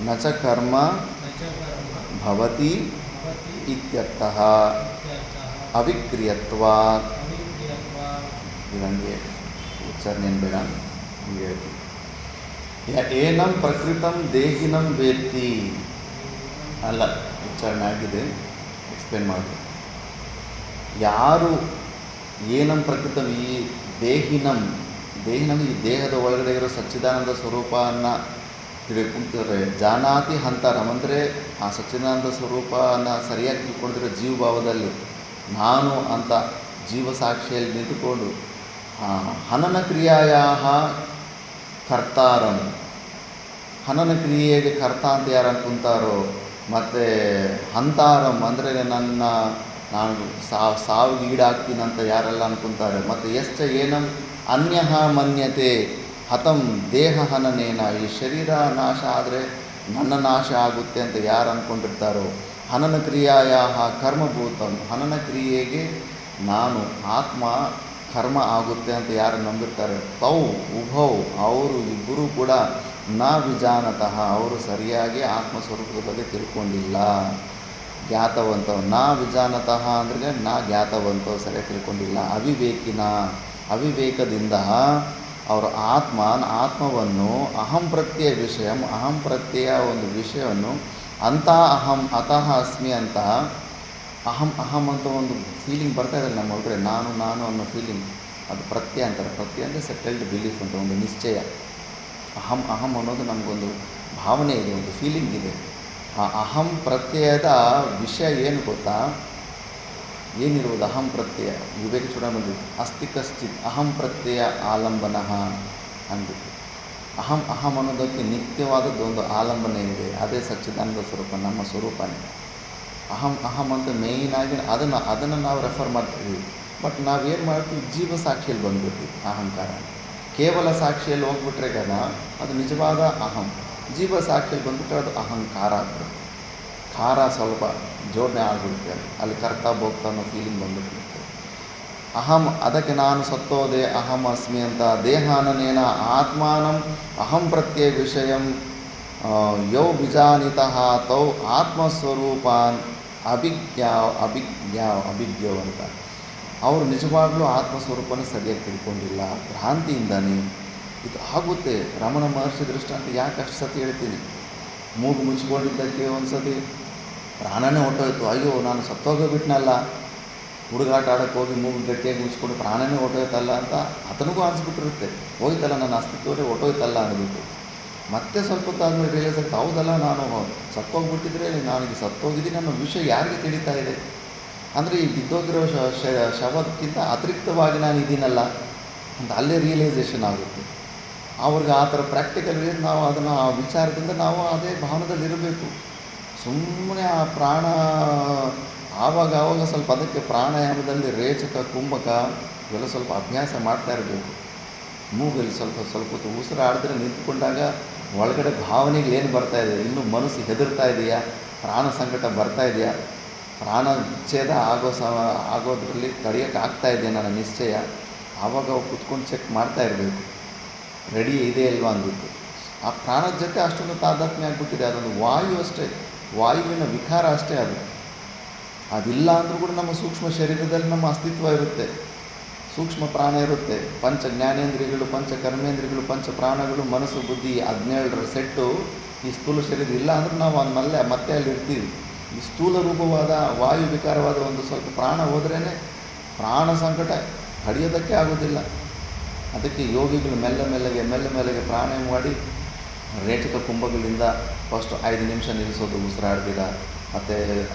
ನ ಚ ಕರ್ಮ ಭವತಿ ಇತ್ಯರ್ಥಃ. ಅವಿಕ್ರಿಯತ್ವಾತ್. ಇದಂಗೆ ಉಚ್ಚಾರಣೆ ಬೇಡ, ಹೀಗೆ ಹೇಳ್ತೀವಿ. ಯ ಏನಂ ಪ್ರಕೃತಂ ದೇಹಿನಂ ವೇತ್ತಿ ಅಲ್ಲ, ಉಚ್ಚಾರಣೆ ಆಗಿದೆ, ಎಕ್ಸ್ಪ್ಲೇನ್ ಮಾಡಬೇಕು. ಯಾರು ಏನಂ ಪ್ರಕೃತಂ ಈ ದೇಹಿನಂ ಈ ದೇಹದ ಒಳಗಡೆ ಇರೋ ಸಚ್ಚಿದಾನಂದ ಸ್ವರೂಪವನ್ನು ತಿಳ್ಕೊಂತಾರೆ. ಜಾನಾತಿ ಹಂತಾರಂ ಅಂದರೆ ಆ ಸಚ್ಚಿದಾನಂದ ಸ್ವರೂಪನ ಸರಿಯಾಗಿ ತಿಳ್ಕೊಂಡಿರೋ ಜೀವಭಾವದಲ್ಲಿ ನಾನು ಅಂತ ಜೀವಸಾಕ್ಷಿಯಲ್ಲಿ ನಿಂತುಕೊಂಡು ಹನನ ಕ್ರಿಯಾಯಾಃ ಕರ್ತಾರಂ. ಹನನ ಕ್ರಿಯೆಗೆ ಕರ್ತ ಅಂತ ಯಾರು ಅನ್ಕೊಂತಾರೋ, ಮತ್ತು ಹಂತಾರಂ ಅಂದರೆ ನಾನು ಸಾವಿಗೆ ಈಡಾಗ್ತೀನಿ ಅಂತ ಯಾರೆಲ್ಲ ಅನ್ಕೊಂತಾರೆ. ಮತ್ತು ಎಷ್ಟ ಏನಂ ಅನ್ಯಃ ಮನ್ಯತೆ ಹತಂ ದೇಹ ಹನನೇನ, ಈ ಶರೀರ ನಾಶ ಆದರೆ ನನ್ನ ನಾಶ ಆಗುತ್ತೆ ಅಂತ ಯಾರು ಅಂದ್ಕೊಂಡಿರ್ತಾರೋ, ಹನನ ಕ್ರಿಯಾಯಾಃ ಕರ್ಮಭೂತಂ, ಹನನ ಕ್ರಿಯೆಗೆ ನಾನು ಆತ್ಮ ಕರ್ಮ ಆಗುತ್ತೆ ಅಂತ ಯಾರು ನಂಬಿರ್ತಾರೆ, ತೌ ಉಭೌ ಅವರು ಇಬ್ಬರೂ ಕೂಡ ನ ವಿಜಾನತಃ ಅವರು ಸರಿಯಾಗಿ ಆತ್ಮಸ್ವರೂಪದ ಬಗ್ಗೆ ತಿಳ್ಕೊಂಡಿಲ್ಲ. ಜ್ಞಾತವಂತವು ನ ವಿಜಾನತಃ ಅಂದರೆ ನಾ ಜ್ಞಾತವಂತವು ಸರಿಯಾಗಿ ತಿಳ್ಕೊಂಡಿಲ್ಲ. ಅವಿವೇಕದಿಂದ ಅವರು ಆತ್ಮವನ್ನು ಅಹಂ ಪ್ರತ್ಯಯ ವಿಷಯಂ, ಅಹಂ ಪ್ರತ್ಯಯ ಒಂದು ವಿಷಯವನ್ನು ಅತಃ ಅಸ್ಮಿ ಅಂತ ಅಹಂ ಅಂತ ಒಂದು ಫೀಲಿಂಗ್ ಬರ್ತಾ ಇದೆ ನಮ್ಮ ಒಳಗಡೆ, ನಾನು ಅನ್ನೋ ಫೀಲಿಂಗ್, ಅದು ಪ್ರತ್ಯಯ ಅಂತಾರೆ. ಪ್ರತ್ಯಯ ಅಂದರೆ ಸೆಟಲ್ಡ್ ಬಿಲೀಫ್ ಅಂತ ಒಂದು ನಿಶ್ಚಯ. ಅಹಂ ಅನ್ನೋದು ನಮಗೊಂದು ಭಾವನೆ ಇದೆ, ಒಂದು ಫೀಲಿಂಗ್ ಇದೆ. ಆ ಅಹಂ ಪ್ರತ್ಯಯದ ವಿಷಯ ಏನು ಗೊತ್ತಾ? ಏನಿರುವುದು ಅಹಂ ಪ್ರತ್ಯಯ? ವಿವೇಕ ಚೂಡಾಮಣಿ ಬಂದಿತ್ತು, ಅಸ್ತಿ ಕಶ್ಚಿತ್ ಅಹಂ ಪ್ರತ್ಯಯ ಆಲಂಬನಃ ಅಂದ್ಬಿಟ್ಟು. ಅಹಂ ಅನ್ನೋದಕ್ಕೆ ನಿತ್ಯವಾದದ್ದು ಒಂದು ಆಲಂಬನೆ ಇದೆ, ಅದೇ ಸಚ್ಚಿದಾನಂದ ಸ್ವರೂಪ, ನಮ್ಮ ಸ್ವರೂಪನೇ. ಅಹಂ ಅಂತ ಮೇಯ್ನಾಗಿ ಅದನ್ನು ನಾವು ರೆಫರ್ ಮಾಡ್ತೀವಿ. ಬಟ್ ನಾವೇನು ಮಾಡ್ತೀವಿ, ಜೀವ ಸಾಕ್ಷಿಯಲ್ಲಿ ಬಂದ್ಬಿಡ್ತೀವಿ ಅಹಂಕಾರ. ಕೇವಲ ಸಾಕ್ಷಿಯಲ್ಲಿ ಹೋಗ್ಬಿಟ್ರೆ ಕದ ಅದು ನಿಜವಾದ ಅಹಂ. ಜೀವ ಸಾಕ್ಷಿಯಲ್ಲಿ ಬಂದುಬಿಟ್ರೆ ಅದು ಅಹಂಕಾರ ಆಗ್ಬಿಡುತ್ತೆ. ಖಾರ ಸ್ವಲ್ಪ ಜೋಡಣೆ ಆಗಿಬಿಡುತ್ತೆ, ಅಲ್ಲಿ ಕರ್ತಾ ಭೋಗ್ತಾ ಅನ್ನೋ ಫೀಲಿಂಗ್ ಬಂದುಬಿಡುತ್ತೆ. ಅದಕ್ಕೆ ನಾನು ಸತ್ತೋದೆ ಅಹಂ ಅಸ್ಮಿ ಅಂತ ದೇಹಾನನೇನ ಆತ್ಮಾನಂ ಅಹಂ ಪ್ರತ್ಯಯ ವಿಷಯಂ ಯೌ ವಿಜಾನಿತಃ ತೌ ಆತ್ಮಸ್ವರೂಪಾನ್ ಅಭಿಜ್ಞಾವ್ ಅಂತ. ಅವರು ನಿಜವಾಗ್ಲೂ ಆತ್ಮಸ್ವರೂಪನ ಸರಿಯಾಗಿ ತಿಳ್ಕೊಂಡಿಲ್ಲ, ಭ್ರಾಂತಿಯಿಂದಾನೆ ಇದು ಆಗುತ್ತೆ. ರಮಣ ಮಹರ್ಷಿ ದೃಷ್ಟಾಂತ ಯಾಕೆ ಅಷ್ಟು ಸತಿ ಹೇಳ್ತೀನಿ, ಮೂಗು ಮುಚ್ಕೊಂಡಿದ್ದಕ್ಕೆ ಒಂದು ಸತಿ ಪ್ರಾಣನೇ ಹೊಟ್ಟೋಯ್ತು, ಅಯ್ಯೋ ನಾನು ಸತ್ತೋಗೋಗ್ಬಿಟ್ನಲ್ಲ, ಹುಡುಗಾಟ ಆಡೋಕ್ಕೆ ಹೋಗಿ ಮೂಗು ಗಟ್ಟಿಯಾಗಿ ಮುಚ್ಕೊಂಡು ಪ್ರಾಣನೇ ಹೊಟ್ಟೋಯ್ತಲ್ಲ ಅಂತ ಆತನಿಗೂ ಅನಿಸ್ಬಿಟ್ಟಿರುತ್ತೆ, ಹೋಯ್ತಲ್ಲ ನನ್ನ ಅಸ್ತಿತ್ವನೇ ಹೊಟ್ಟೋಯ್ತಲ್ಲ ಅಂದ್ಬಿಟ್ಟು. ಮತ್ತೆ ಸ್ವಲ್ಪ ಹೊತ್ತಾದ್ಮೇಲೆ ರಿಯಲೈಸ್ ಆಗ್ತಾ, ಹೌದಲ್ಲ ನಾನು ಸತ್ತೋಗ್ಬಿಟ್ಟಿದ್ರೆ ನಾನೀಗ ಸತ್ತೋಗಿದ್ದೀನಿ ಅನ್ನೋ ವಿಷಯ ಯಾರಿಗೆ ತಿಳಿತಾ ಇದೆ ಅಂದರೆ ಈ ಬಿದ್ದೋಗಿರೋ ಶವಕ್ಕಿಂತ ಅತಿರಿಕ್ತವಾಗಿ ನಾನು ಇದ್ದೀನಲ್ಲ ಅಂತ ಅಲ್ಲೇ ರಿಯಲೈಸೇಷನ್ ಆಗುತ್ತೆ. ಅವ್ರಿಗೆ ಆ ಥರ ಪ್ರಾಕ್ಟಿಕಲ್ ನಾವು ಅದನ್ನು ಆ ವಿಚಾರದಿಂದ ನಾವು ಅದೇ ಭಾವನದಲ್ಲಿ ಇರಬೇಕು. ಸುಮ್ಮನೆ ಆ ಪ್ರಾಣ ಆವಾಗ ಸ್ವಲ್ಪ ಅದಕ್ಕೆ ಪ್ರಾಣಾಯಾಮದಲ್ಲಿ ರೇಚಕ ಕುಂಭಕ ಇವೆಲ್ಲ ಸ್ವಲ್ಪ ಅಭ್ಯಾಸ ಮಾಡ್ತಾ ಇರಬೇಕು. ಮೂಗಲ್ಲಿ ಸ್ವಲ್ಪ ಹೊತ್ತು ಉಸಿರಾಡಿದ್ರೆ ನಿಂತ್ಕೊಂಡಾಗ ಒಳಗಡೆ ಭಾವನೆಗಳೇನು ಬರ್ತಾಯಿದೆ, ಇನ್ನೂ ಮನಸ್ಸು ಹೆದರ್ತಾ ಇದೆಯಾ, ಪ್ರಾಣ ಸಂಕಟ ಬರ್ತಾ ಇದೆಯಾ, ಪ್ರಾಣ ವಿಚ್ಛೇದ ಆಗೋದ್ರಲ್ಲಿ ತಡೆಯೋಕ್ಕಾಗ್ತಾ ಇದೆಯಾ ನನ್ನ ನಿಶ್ಚಯ, ಆವಾಗ ಕುತ್ಕೊಂಡು ಚೆಕ್ ಮಾಡ್ತಾ ಇರಬೇಕು, ರೆಡಿ ಇದೆ ಇಲ್ವಾ ಅಂದ್ಬಿಟ್ಟು. ಆ ಪ್ರಾಣದ ಜೊತೆ ಅಷ್ಟೊಂದು ತಾದಾತ್ಮ್ಯ ಆಗಿಬಿಟ್ಟಿದೆ, ಅದೊಂದು ವಾಯು ಅಷ್ಟೇ, ವಾಯುವಿನ ವಿಕಾರ ಅಷ್ಟೇ ಅದು. ಅದಿಲ್ಲ ಅಂದರೂ ಕೂಡ ನಮ್ಮ ಸೂಕ್ಷ್ಮ ಶರೀರದಲ್ಲಿ ನಮ್ಮ ಅಸ್ತಿತ್ವ ಇರುತ್ತೆ, ಸೂಕ್ಷ್ಮ ಪ್ರಾಣ ಇರುತ್ತೆ. ಪಂಚ ಜ್ಞಾನೇಂದ್ರಿಯಗಳು, ಪಂಚ ಕರ್ಮೇಂದ್ರಿಯಗಳು, ಪಂಚ ಪ್ರಾಣಗಳು, ಮನಸ್ಸು ಬುದ್ಧಿ 17ರ ಸೆಟ್ಟು ಈ ಸ್ಥೂಲ ಶರೀರ ಇಲ್ಲ ಅಂದ್ರೆ ನಾವು ಮತ್ತೆ ಅಲ್ಲಿ ಇರ್ತೀವಿ. ಈ ಸ್ಥೂಲ ರೂಪವಾದ ವಾಯು ವಿಕಾರವಾದ ಒಂದು ಸ್ವಲ್ಪ ಪ್ರಾಣ ಹೋದ್ರೇ ಪ್ರಾಣ ಸಂಕಟ ತಡೆಯೋದಕ್ಕೆ ಆಗೋದಿಲ್ಲ. ಅದಕ್ಕೆ ಯೋಗಿಗಳು ಮೆಲ್ಲ ಪ್ರಾಣಾಯಾಮ ಮಾಡಿ ರೇಚಕ ಕುಂಭಗಳಿಂದ ಫಸ್ಟ್ 5 ನಿಮಿಷ ನಿಲ್ಲಿಸೋದು ಉಸಿರಾಡ್ದಿರ, ಮತ್ತು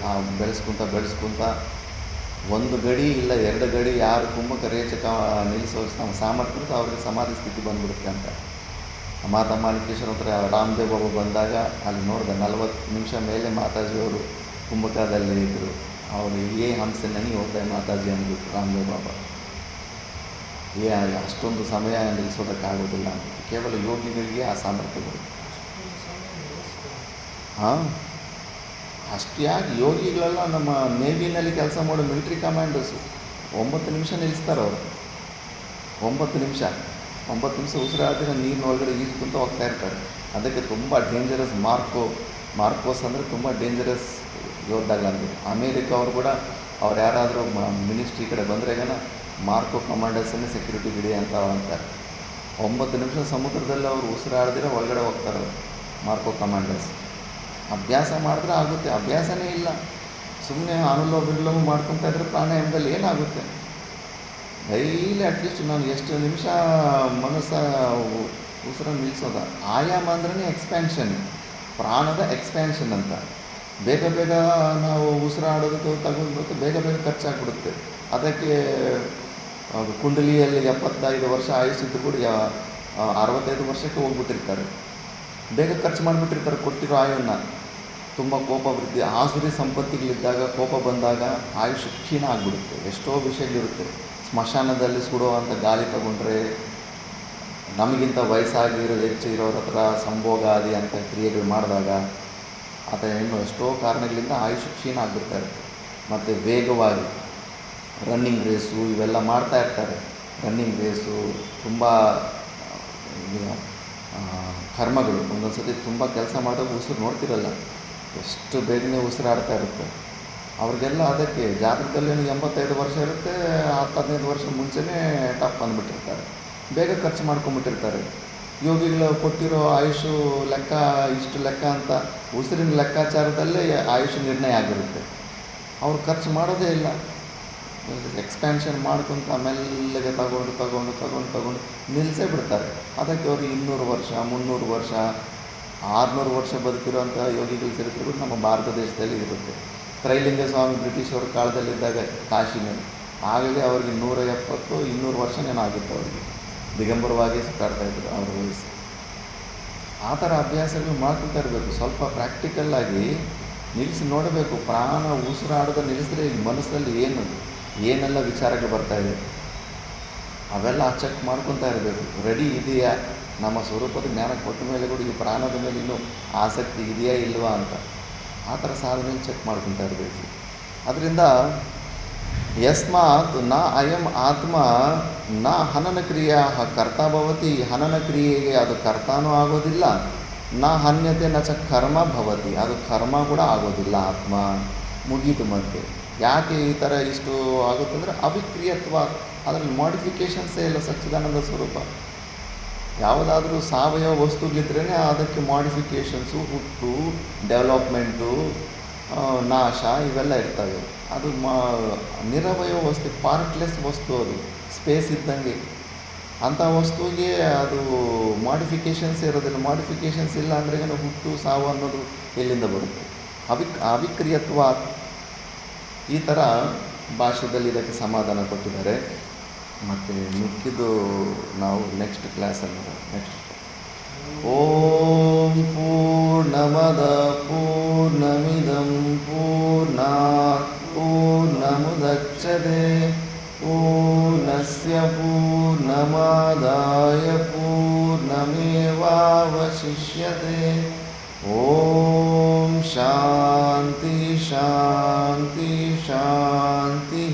ಬೆಳೆಸ್ಕೊಂತ 1 ಗಡಿ ಇಲ್ಲ 2 ಗಡಿ ಯಾರು ಕುಂಭಕ ರೇಚಕ ನಿಲ್ಲಿಸೋ ನಮ್ಮ ಸಾಮರ್ಥ್ಯ ಇರುತ್ತೆ ಅವ್ರಿಗೆ ಸಮಾಧಿ ಸ್ಥಿತಿ ಬಂದ್ಬಿಡುತ್ತೆ ಅಂತ. ಮಾತಾ ಮಾಲಿಕೇಶ್ವರ ಹತ್ರ ರಾಮದೇವ್ ಬಾಬಾ ಬಂದಾಗ ಅಲ್ಲಿ ನೋಡಿದೆ 40 ನಿಮಿಷ ಮೇಲೆ ಮಾತಾಜಿಯವರು ಕುಂಭಕದಲ್ಲಿ ಇದ್ದರು. ಅವರು ಹಂಸೆ ನಹಿ ಹೋಗ್ತಾ ಮಾತಾಜಿ ಅಂದ್ಬಿಟ್ಟು ರಾಮದೇವ್ ಬಾಬಾ, ಅಷ್ಟೊಂದು ಸಮಯ ನಿಲ್ಲಿಸೋದಕ್ಕಾಗೋದಿಲ್ಲ ಅಂತ. ಕೇವಲ ಯೋಗಿಗಳಿಗೆ ಆ ಸಾಮರ್ಥ್ಯ ಬರುತ್ತೆ. ಅಷ್ಟು ಯಾಕೆ ಯೋಗಿಗಳೆಲ್ಲ ನಮ್ಮ ನೇವಿನಲ್ಲಿ ಕೆಲಸ ಮಾಡೋ ಮಿಲಿಟ್ರಿ ಕಮಾಂಡರ್ಸು 9 ನಿಮಿಷ ನಿಲ್ಲಿಸ್ತಾರೆ ಅವರು. 9 ನಿಮಿಷ ಉಸಿರಾಡಿದ್ರೆ ನೀರಿನ ಒಳಗಡೆ ಈಜ್ಕೊಂತ ಹೋಗ್ತಾ ಇರ್ತಾರೆ. ಅದಕ್ಕೆ ತುಂಬ ಡೇಂಜರಸ್ ಮಾರ್ಕೋಸ್ ಅಂದರೆ ತುಂಬ ಡೇಂಜರಸ್ ಯೋಧಗಳಂದರು. ಅಮೇರಿಕ ಅವರು ಕೂಡ ಅವ್ರು ಯಾರಾದರೂ ಮಿನಿಸ್ಟ್ರಿ ಕಡೆ ಬಂದರೆ ಮಾರ್ಕೋ ಕಮಾಂಡರ್ಸನ್ನೇ ಸೆಕ್ಯೂರಿಟಿ ಬಿಡಿ ಅಂತ ಅಂತಾರೆ. 9 ನಿಮಿಷ ಸಮುದ್ರದಲ್ಲಿ ಅವರು ಉಸಿರಾಡಿದ್ರೆ ಒಳಗಡೆ ಹೋಗ್ತಾರೆ ಮಾರ್ಕೋ ಕಮಾಂಡರ್ಸ್. ಅಭ್ಯಾಸ ಮಾಡಿದ್ರೆ ಆಗುತ್ತೆ, ಅಭ್ಯಾಸನೇ ಇಲ್ಲ, ಸುಮ್ಮನೆ ಅನುಲೋಮ ವಿಲೋಮ ಮಾಡ್ಕೊತಾ ಇದ್ರೆ ಪ್ರಾಣಾಯಾಮದಲ್ಲಿ ಏನಾಗುತ್ತೆ. ಡೈಲಿ ಅಟ್ಲೀಸ್ಟ್ ನಾನು ಎಷ್ಟು ನಿಮಿಷ ಉಸಿರನ್ನು ನಿಲ್ಲಿಸೋದ. ಆಯಾಮ ಅಂದ್ರೇ ಎಕ್ಸ್ಪ್ಯಾನ್ಷನ್, ಪ್ರಾಣದ ಎಕ್ಸ್ಪ್ಯಾನ್ಷನ್ ಅಂತ. ಬೇಗ ನಾವು ಉಸಿರಾಡೋದಕ್ಕೆ ತಗೊಂಡು ಬೇಗ ಖರ್ಚಾಗ್ಬಿಡುತ್ತೆ. ಅದಕ್ಕೆ ಕುಂಡಲಿಯಲ್ಲಿ 75 ವರ್ಷ ಆಯುಸ್ಸಿದ್ದು ಕೂಡ 65 ವರ್ಷಕ್ಕೆ ಹೋಗ್ಬಿಟ್ಟಿರ್ತಾರೆ. ಬೇಗ ಖರ್ಚು ಮಾಡಿಬಿಟ್ಟಿರ್ತಾರೆ ಕೊಟ್ಟಿರೋ ಆಯುವನ್ನು. ತುಂಬ ಕೋಪ ವೃದ್ಧಿ, ಆಸುರಿ ಸಂಪತ್ತಿಗಳಿದ್ದಾಗ ಕೋಪ ಬಂದಾಗ ಆಯುಷ್ ಕ್ಷೀಣ ಆಗಿಬಿಡುತ್ತೆ. ಎಷ್ಟೋ ವಿಷಯಗಳಿರುತ್ತೆ. ಸ್ಮಶಾನದಲ್ಲಿ ಸುಡುವಂಥ ಗಾಳಿ ತಗೊಂಡ್ರೆ, ನಮಗಿಂತ ಹೆಚ್ಚು ಇರೋರ ಹತ್ರ ಸಂಭೋಗಾದಿ ಅಂತ ಕ್ರಿಯೆಗಳು ಮಾಡಿದಾಗ ಇನ್ನೂ ಎಷ್ಟೋ ಕಾರಣಗಳಿಂದ ಆಯುಷ್ ಕ್ಷೀಣ ಆಗಿಬಿಡ್ತಾರೆ. ಮತ್ತು ವೇಗವಾಗಿ ರನ್ನಿಂಗ್ ರೇಸು ಇವೆಲ್ಲ ಮಾಡ್ತಾ ಇರ್ತಾರೆ. ರನ್ನಿಂಗ್ ರೇಸು ತುಂಬ ಕರ್ಮಗಳು ಒಂದೊಂದು ಸತಿ ತುಂಬ ಕೆಲಸ ಮಾಡಿದಾಗ ಉಸಿರು ನೋಡ್ತಿರಲ್ಲ, ಎಷ್ಟು ಬೇಗನೆ ಉಸಿರಾಡ್ತಾ ಇರುತ್ತೆ. ಅವ್ರಿಗೆಲ್ಲ ಅದಕ್ಕೆ ಜಾತಕದಲ್ಲಿ 85 ವರ್ಷ ಇರುತ್ತೆ, 10-15 ವರ್ಷ ಮುಂಚೆನೇ ಟಪ್ ಅಂದ್ಬಿಟ್ಟಿರ್ತಾರೆ, ಬೇಗ ಖರ್ಚು ಮಾಡ್ಕೊಂಬಿಟ್ಟಿರ್ತಾರೆ. ಯೋಗಿಗಳು ಕೊಟ್ಟಿರೋ ಆಯುಷು ಲೆಕ್ಕ ಇಷ್ಟು ಲೆಕ್ಕ ಅಂತ ಉಸಿರಿನ ಲೆಕ್ಕಾಚಾರದಲ್ಲೇ ಆಯುಷ್ ನಿರ್ಣಯ ಆಗಿರುತ್ತೆ. ಅವ್ರು ಖರ್ಚು ಮಾಡೋದೇ ಇಲ್ಲ, ಎಕ್ಸ್ಪ್ಯಾನ್ಷನ್ ಮಾಡ್ಕೊತ ಮೆಲ್ಲಗೆ ತಗೊಂಡು ನಿಲ್ಲಿಸೇ ಬಿಡ್ತಾರೆ. ಅದಕ್ಕೆ ಅವರು 200 ವರ್ಷ 300 ವರ್ಷ 600 ವರ್ಷ ಬದುಕಿರುವಂಥ ಯೋಗಿಗಳ ಚರಿತ್ರೆಗಳು ನಮ್ಮ ಭಾರತ ದೇಶದಲ್ಲಿ ಇರುತ್ತೆ. ತ್ರೈಲಿಂಗ ಸ್ವಾಮಿ ಬ್ರಿಟಿಷವ್ರ ಕಾಲದಲ್ಲಿದ್ದಾಗ ಕಾಶಿನಲ್ಲಿ ಆಗಲೇ ಅವ್ರಿಗೆ 170-200 ವರ್ಷನೇನೋ ಆಗಿತ್ತು. ಅವರಿಗೆ ದಿಗಂಬರವಾಗಿ ಸುತ್ತಾಡ್ತಾಯಿದ್ರು ಅವ್ರ ವಯಸ್ಸು. ಆ ಥರ ಅಭ್ಯಾಸಗಳು ಮಾಡ್ಕೊತಾ ಇರಬೇಕು. ಸ್ವಲ್ಪ ಪ್ರಾಕ್ಟಿಕಲ್ಲಾಗಿ ನಿಲ್ಲಿಸಿ ನೋಡಬೇಕು. ಪ್ರಾಣ ಉಸಿರಾಡೋದು ನಿಲ್ಲಿಸಿದ್ರೆ ಈ ಮನಸ್ಸಲ್ಲಿ ಏನೆಲ್ಲ ವಿಚಾರಗಳು ಬರ್ತಾಯಿದೆ ಅವೆಲ್ಲ ಚೆಕ್ ಮಾಡ್ಕೊತಾ ಇರಬೇಕು. ರೆಡಿ ಇದೆಯಾ, ನಮ್ಮ ಸ್ವರೂಪದ ಜ್ಞಾನ ಕೊಟ್ಟ ಮೇಲೆ ಕೂಡ ಈ ಪ್ರಾಣದ ಮೇಲೆ ಇನ್ನೂ ಆಸಕ್ತಿ ಇದೆಯಾ ಇಲ್ವಾ ಅಂತ ಆ ಥರ ಸಾಧನೆಯಲ್ಲಿ ಚೆಕ್ ಮಾಡ್ಕೊತಾ ಇರಬೇಕು. ಅದರಿಂದ ಯಸ್ಮಾತ್ ನ ಅಯಂ ಆತ್ಮ ನ ಹನನಕ್ರಿಯಾ ಕರ್ತ ಭವತಿ, ಹನನಕ್ರಿಯೆಗೆ ಅದು ಕರ್ತಾನೂ ಆಗೋದಿಲ್ಲ, ನ ಹನ್ಯತೆ ನ ಚ ಕರ್ಮ ಭವತಿ, ಅದು ಕರ್ಮ ಕೂಡ ಆಗೋದಿಲ್ಲ. ಆತ್ಮ ಮುಗೀತು. ಮತ್ತೆ ಯಾಕೆ ಈ ಥರ ಇಷ್ಟು ಆಗುತ್ತಂದರೆ ಅವಿಕ್ರಿಯತ್ವ, ಅದರಲ್ಲಿ ಮಾಡಿಫಿಕೇಷನ್ಸೇ ಇಲ್ಲ. ಸಚ್ಚಿದಾನಂದ ಸ್ವರೂಪ. ಯಾವುದಾದ್ರೂ ಸಾವಯವ ವಸ್ತುಗಿದ್ರೇ ಅದಕ್ಕೆ ಮಾಡಿಫಿಕೇಷನ್ಸು, ಹುಟ್ಟು, ಡೆವಲಪ್ಮೆಂಟು, ನಾಶ ಇವೆಲ್ಲ ಇರ್ತವೆ. ಅದು ನಿರವಯವ ವಸ್ತು, ಪಾರ್ಟ್ಲೆಸ್ ವಸ್ತು, ಅದು ಸ್ಪೇಸ್ ಇದ್ದಂಗೆ. ಅಂಥ ವಸ್ತುವಿಗೆ ಅದು ಮಾಡಿಫಿಕೇಷನ್ಸ್ ಇರೋದಿಲ್ಲ. ಮಾಡಿಫಿಕೇಷನ್ಸ್ ಇಲ್ಲ ಅಂದರೆ ಹುಟ್ಟು ಸಾವು ಅನ್ನೋದು ಎಲ್ಲಿಂದ ಬರುತ್ತೆ? ಅವಿಕ್ರಿಯತ್ವ. ಈ ಥರ ಭಾಷೆಯಲ್ಲಿ ಇದಕ್ಕೆ ಸಮಾಧಾನ ಕೊಟ್ಟಿದ್ದಾರೆ. ಮತ್ತು ಮಿಕ್ಕಿದ್ದು ನಾವು ನೆಕ್ಸ್ಟ್ ಕ್ಲಾಸಲ್ಲಿ ನೆಕ್ಸ್ಟ್. ಓಂ ಪೂರ್ಣಮದ ಪೂರ್ಣಮಿದಂ ಪೂರ್ಣಾತ್ ಪೂರ್ಣಮುದಚ್ಯತೆ ಪೂರ್ಣಸ್ಯ ಪೂರ್ಣಮಾದಾಯ ಪೂರ್ಣಮೇವಾವಶಿಷ್ಯತೆ. ಓಂ ಶಾಂತಿ ಶಾಂತಿ ಶಾಂತಿ.